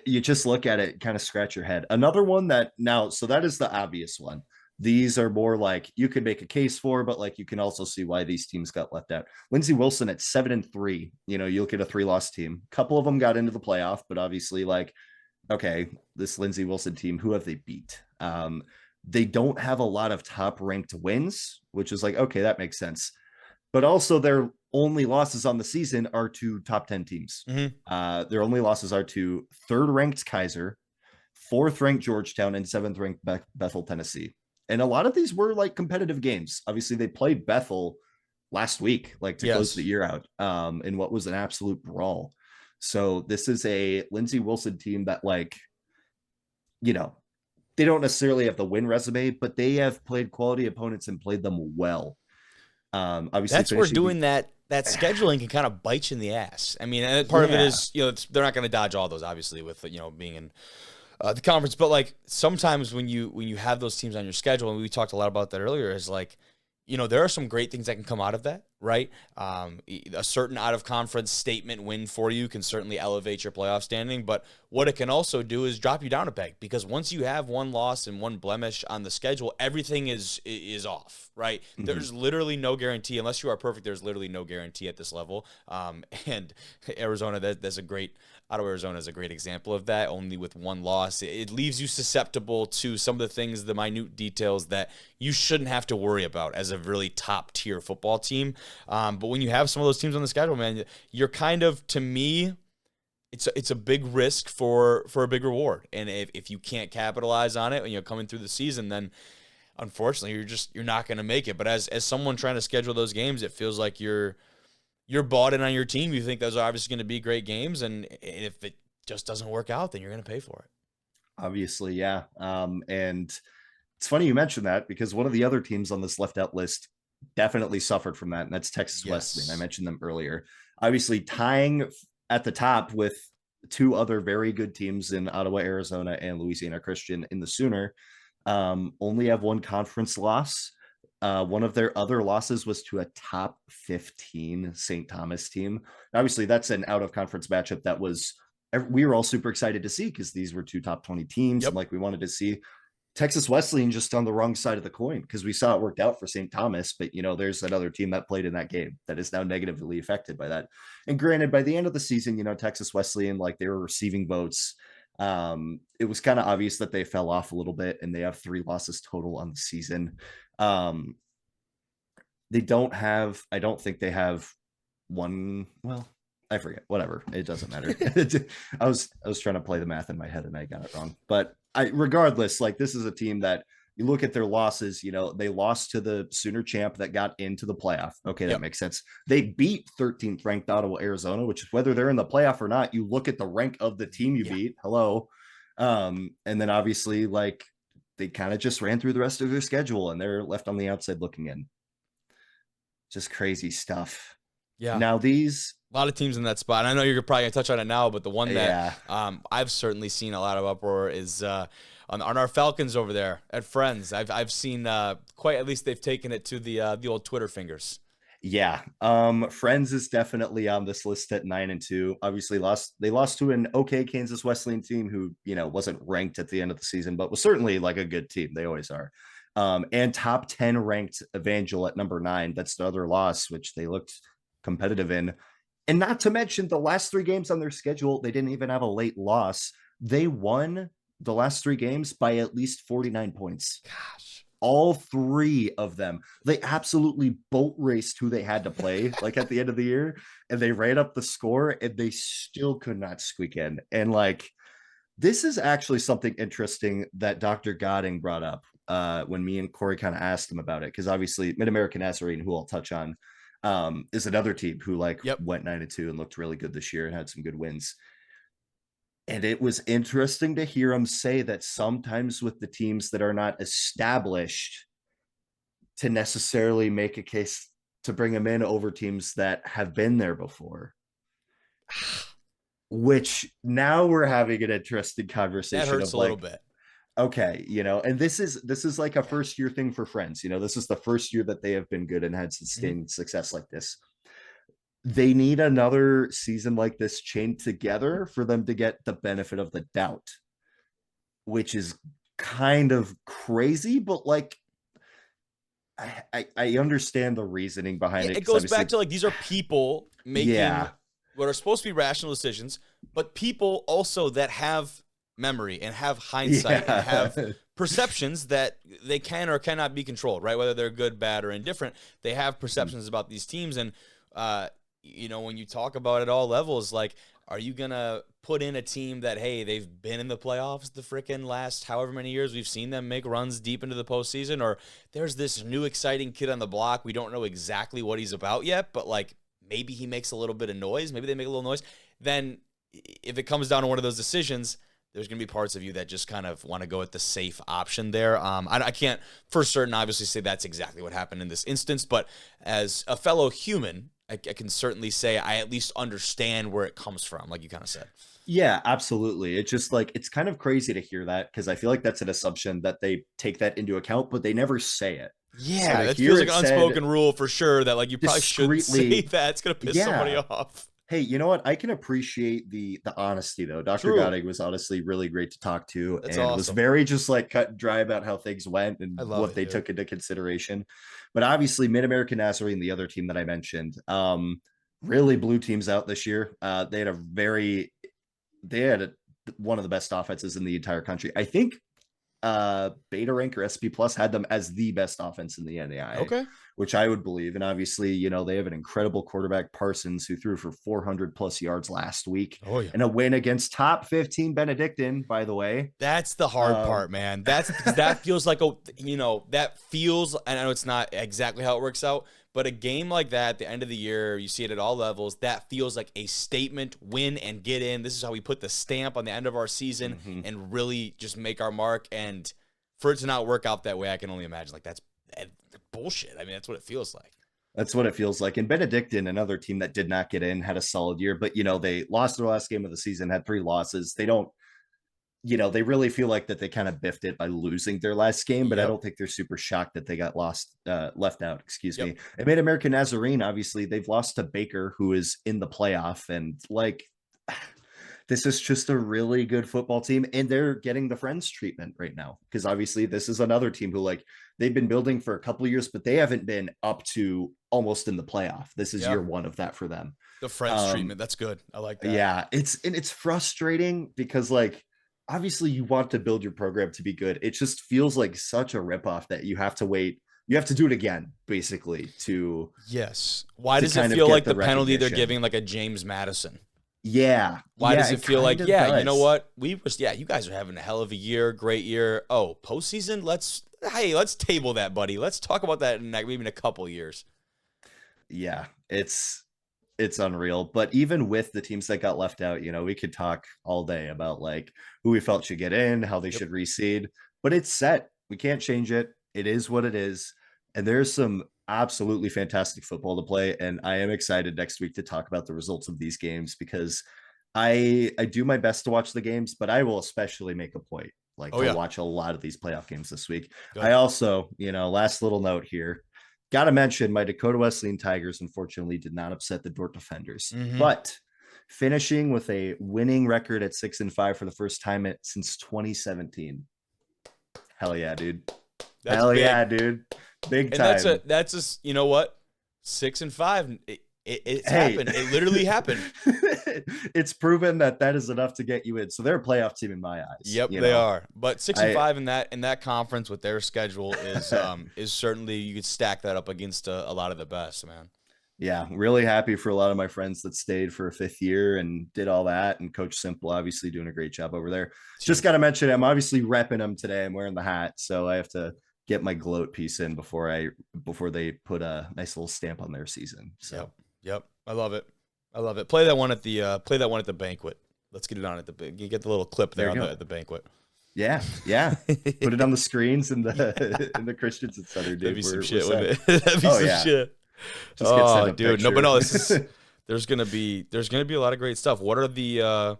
You just look at it, kind of scratch your head. Another one so that is the obvious one. These are more like you could make a case for, but like you can also see why these teams got left out. Lindsey Wilson at 7-3, you look at a 3-loss team. A couple of them got into the playoff, but obviously like, okay, this Lindsey Wilson team, who have they beat? They don't have a lot of top ranked wins, which is like, okay, that makes sense. But also their only losses on the season are to top 10 teams. Mm-hmm. Their only losses are to 3rd ranked Kaiser, 4th ranked Georgetown, and 7th ranked Bethel, Tennessee. And a lot of these were like competitive games. Obviously they played Bethel last week, like to close the year out, in what was an absolute brawl. So this is a Lindsey Wilson team that like, they don't necessarily have the win resume, but they have played quality opponents and played them well. Obviously that's where doing that scheduling can kind of bite you in the ass. I mean, part of it is, they're not going to dodge all those, obviously, with, being in the conference, but like sometimes when you have those teams on your schedule, and we talked a lot about that earlier, is like, there are some great things that can come out of that, right? A certain out of conference statement win for you can certainly elevate your playoff standing, but what it can also do is drop you down a peg, because once you have one loss and one blemish on the schedule, everything is off, right? Mm-hmm. There's literally no guarantee, unless you are perfect. There's literally no guarantee at this level. And Arizona, Ottawa, Arizona is a great example of that. Only with one loss, it leaves you susceptible to some of the things, the minute details that you shouldn't have to worry about as a really top tier football team. But when you have some of those teams on the schedule, man, you're kind of, to me, it's a big risk for a big reward. And if you can't capitalize on it when you're coming through the season, then unfortunately, you're not going to make it. But as someone trying to schedule those games, it feels like you're bought in on your team. You think those are obviously going to be great games, and if it just doesn't work out, then you're going to pay for it. Obviously, yeah. And it's funny you mentioned that, because one of the other teams on this left out list definitely suffered from that, and that's Texas Wesleyan. I mentioned them earlier. Obviously, tying at the top with two other very good teams in Ottawa, Arizona, and Louisiana Christian in the Sooner. Only have one conference loss. One of their other losses was to a top 15 St. Thomas team. Obviously, that's an out of conference matchup that we were all super excited to see, because these were two top 20 teams. And like, we wanted to see Texas Wesleyan just on the wrong side of the coin, because we saw it worked out for St. Thomas, but there's another team that played in that game that is now negatively affected by that. And granted, by the end of the season, Texas Wesleyan, like, they were receiving votes. It was kind of obvious that they fell off a little bit, and they have 3 losses total on the season. I don't think they have one. Well, I forget, whatever. It doesn't matter. I was trying to play the math in my head and I got it wrong, but regardless, like, this is a team that you look at their losses, they lost to the Sooner champ that got into the playoff. Okay. That makes sense. They beat 13th ranked Ottawa, Arizona, which is, whether they're in the playoff or not, you look at the rank of the team you beat. Hello. And then obviously, like, they kind of just ran through the rest of their schedule, and they're left on the outside looking in. Just crazy stuff. Yeah. Now a lot of teams in that spot. And I know you're probably gonna touch on it now, but the one that I've certainly seen a lot of uproar is on our Falcons over there at Friends. I've seen quite, at least they've taken it to the old Twitter fingers. Yeah. Friends is definitely on this list at 9-2. Obviously they lost to an okay Kansas Wesleyan team who, wasn't ranked at the end of the season, but was certainly like a good team. They always are. And top 10 ranked Evangel at number 9. That's the other loss, which they looked competitive in. And not to mention, the last 3 games on their schedule, they didn't even have a late loss. They won the last 3 games by at least 49 points. Gosh. All 3 of them. They absolutely boat raced who they had to play, like, at the end of the year, and they ran up the score, and they still could not squeak in. And, like, this is actually something interesting that Dr. Godding brought up when me and Corey kind of asked him about it, because obviously Mid-American Nazarene, who I'll touch on, is another team who went 9-2 and looked really good this year and had some good wins. And it was interesting to hear him say that sometimes with the teams that are not established, to necessarily make a case to bring them in over teams that have been there before. Which, now we're having an interesting conversation. That hurts a little bit. Okay, and this is like a first year thing for Friends. This is the first year that they have been good and had sustained success like this. They need another season like this chained together for them to get the benefit of the doubt, which is kind of crazy, but, like, I understand the reasoning behind it. It goes back to, like, these are people making what are supposed to be rational decisions, but people also that have memory and have hindsight and have perceptions that they can or cannot be controlled, right? Whether they're good, bad, or indifferent, they have perceptions about these teams. And, when you talk about it all levels, like, are you going to put in a team that, hey, they've been in the playoffs the frickin' last however many years, we've seen them make runs deep into the postseason, or there's this new exciting kid on the block, we don't know exactly what he's about yet, but, like, maybe he makes a little bit of noise, maybe they make a little noise. Then if it comes down to one of those decisions, there's going to be parts of you that just kind of want to go with the safe option there. I can't for certain obviously say that's exactly what happened in this instance, but as a fellow human, I can certainly say I at least understand where it comes from, like you kind of said. Yeah, absolutely. It's just, like, it's kind of crazy to hear that, because I feel like that's an assumption that they take that into account, but they never say it. Yeah, so that feels like an unspoken rule for sure, that, like, you probably shouldn't say that. It's going to piss somebody off. Hey, you know what? I can appreciate the honesty, though. Dr. Godding was honestly really great to talk to. That's and awesome. Was very just, like, cut and dry about how things went and what they took into consideration. But obviously, Mid-American Nazarene, the other team that I mentioned, really blew teams out this year. They had one of the best offenses in the entire country. I think Beta Rank or SP Plus had them as the best offense in the NAIA. Okay. Which I would believe. And obviously, you know, they have an incredible quarterback, Parsons, who threw for 400 plus yards last week. Oh, yeah. And a win against top 15 Benedictine, by the way. That's the hard part, man. That feels like that feels, I know it's not exactly how it works out, but a game like that at the end of the year, you see it at all levels, that feels like a statement, win and get in. This is how we put the stamp on the end of our season and really just make our mark. And for it to not work out that way, I can only imagine like that's bullshit. I mean, that's what it feels like. That's what it feels like. And Benedictine, another team that did not get in, had a solid year, but, you know, they lost their last game of the season, had 3 losses. They don't, you know, they really feel like that they kind of biffed it by losing their last game, but I don't think they're super shocked that they got left out, excuse me. And Made American Nazarene, obviously, they've lost to Baker, who is in the playoff. And like, this is just a really good football team, and they're getting the Friends treatment right now. Because obviously this is another team who, like, they've been building for a couple of years, but they haven't been up to almost in the playoff. This is year 1 of that for them. The Friends treatment. That's good. I like that. Yeah. It's frustrating because, like, obviously you want to build your program to be good. It just feels like such a ripoff that you have to wait. You have to do it again, basically, to. Yes. Why does it feel like the penalty they're giving like a James Madison? Yeah. Why does it feel like, you know what? You guys are having a hell of a year, great year. Oh, postseason? Let's table that, buddy. Let's talk about that in maybe in a couple years. Yeah, it's unreal. But even with the teams that got left out, you know, we could talk all day about like who we felt should get in, how they should reseed, but it's set. We can't change it. It is what it is. And there's some absolutely fantastic football to play, and I am excited next week to talk about the results of these games, because I do my best to watch the games, but I will especially make a point to watch a lot of these playoff games this week. Good. I also, you know, last little note here, got to mention my Dakota Wesleyan Tigers unfortunately did not upset the Dordt Defenders, but finishing with a winning record at 6-5 for the first time since 2017. Hell yeah, dude. Hell yeah, dude. Big time. And that's a you know what? 6-5. It's happened. It literally happened. It's proven that is enough to get you in. So they're a playoff team in my eyes. Yep, they are. But 6-5 in that conference with their schedule is certainly, you could stack that up against a lot of the best, man. Yeah, really happy for a lot of my friends that stayed for a 5th year and did all that. And Coach Simple obviously doing a great job over there. Just got to mention, I'm obviously repping them today. I'm wearing the hat, so I have to get my gloat piece in before they put a nice little stamp on their season. So yep. I love it. Play that one at the banquet. Let's get it on you get the little clip there at the banquet. Yeah. Put it on the screens in the Christensen Center, dude. That'd be some shit, wouldn't it? That'd be some shit. Just dude. No, but no, there's gonna be a lot of great stuff. What are the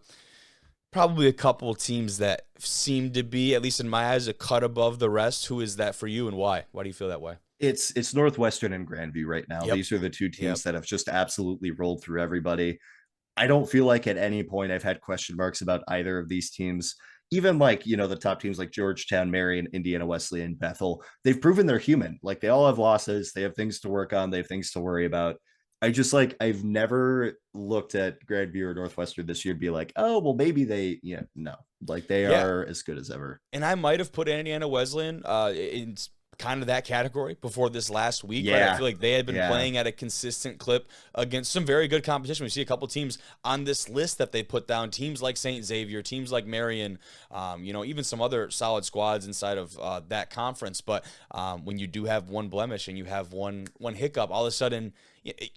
probably a couple of teams that seem to be, at least in my eyes, a cut above the rest? Who is that for you, and why? Why do you feel that way? It's Northwestern and Grandview right now. These are the two teams that have just absolutely rolled through everybody. I don't feel like at any point I've had question marks about either of these teams. Even like, you know, the top teams like Georgetown, Marion, Indiana Wesleyan, Bethel, they've proven they're human. Like, they all have losses. They have things to work on. They have things to worry about. I've never looked at Grandview or Northwestern this year and be like, oh, well, maybe they, no, like they are as good as ever. And I might have put Indiana Wesleyan in kind of that category before this last week. Yeah. Right? I feel like they had been playing at a consistent clip against some very good competition. We see a couple teams on this list that they put down, teams like St. Xavier, teams like Marion, even some other solid squads inside of that conference. But when you do have one blemish and you have one hiccup, all of a sudden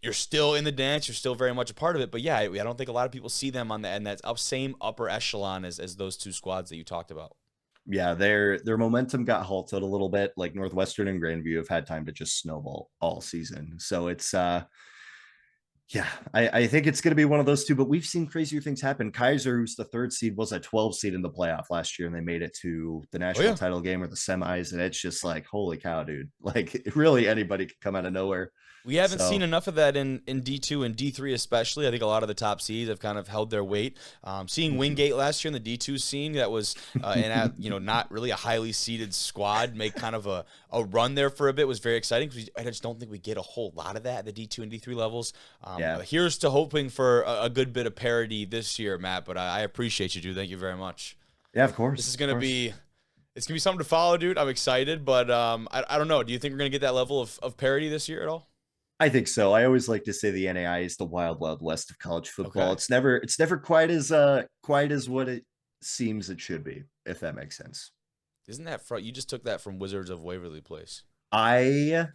you're still in the dance. You're still very much a part of it. But yeah, I don't think a lot of people see them on that same upper echelon as those two squads that you talked about. Yeah, their momentum got halted a little bit. Like, Northwestern and Grandview have had time to just snowball all season. So it's I think it's going to be one of those two, but we've seen crazier things happen. Kaiser, who's the 3rd seed, was a 12 seed in the playoff last year, and they made it to the national title game or the semis. And it's just like, holy cow, dude. Like, really anybody could come out of nowhere. We haven't seen enough of that in D2 and D3 especially. I think a lot of the top seeds have kind of held their weight. Seeing Wingate last year in the D2 scene, that was not really a highly seeded squad, make kind of a run there for a bit, was very exciting, because I just don't think we get a whole lot of that at the D2 and D3 levels. Here's to hoping for a good bit of parity this year, Matt, but I appreciate you, dude. Thank you very much. Yeah, of course. This is going to be It's going to be something to follow, dude. I'm excited, but I don't know. Do you think we're going to get that level of parity this year at all? I think so. I always like to say the NAIA is the wild, wild west of college football. Okay. It's never quite as what it seems it should be, if that makes sense. Isn't that you just took that from Wizards of Waverly Place? I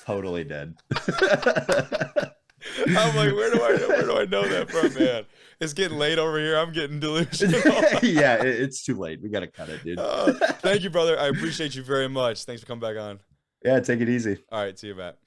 totally did. I'm like, where do I know that from, man? It's getting late over here. I'm getting delusional. Yeah, it's too late. We got to cut it, dude. Thank you, brother. I appreciate you very much. Thanks for coming back on. Yeah, take it easy. All right, see you, Matt.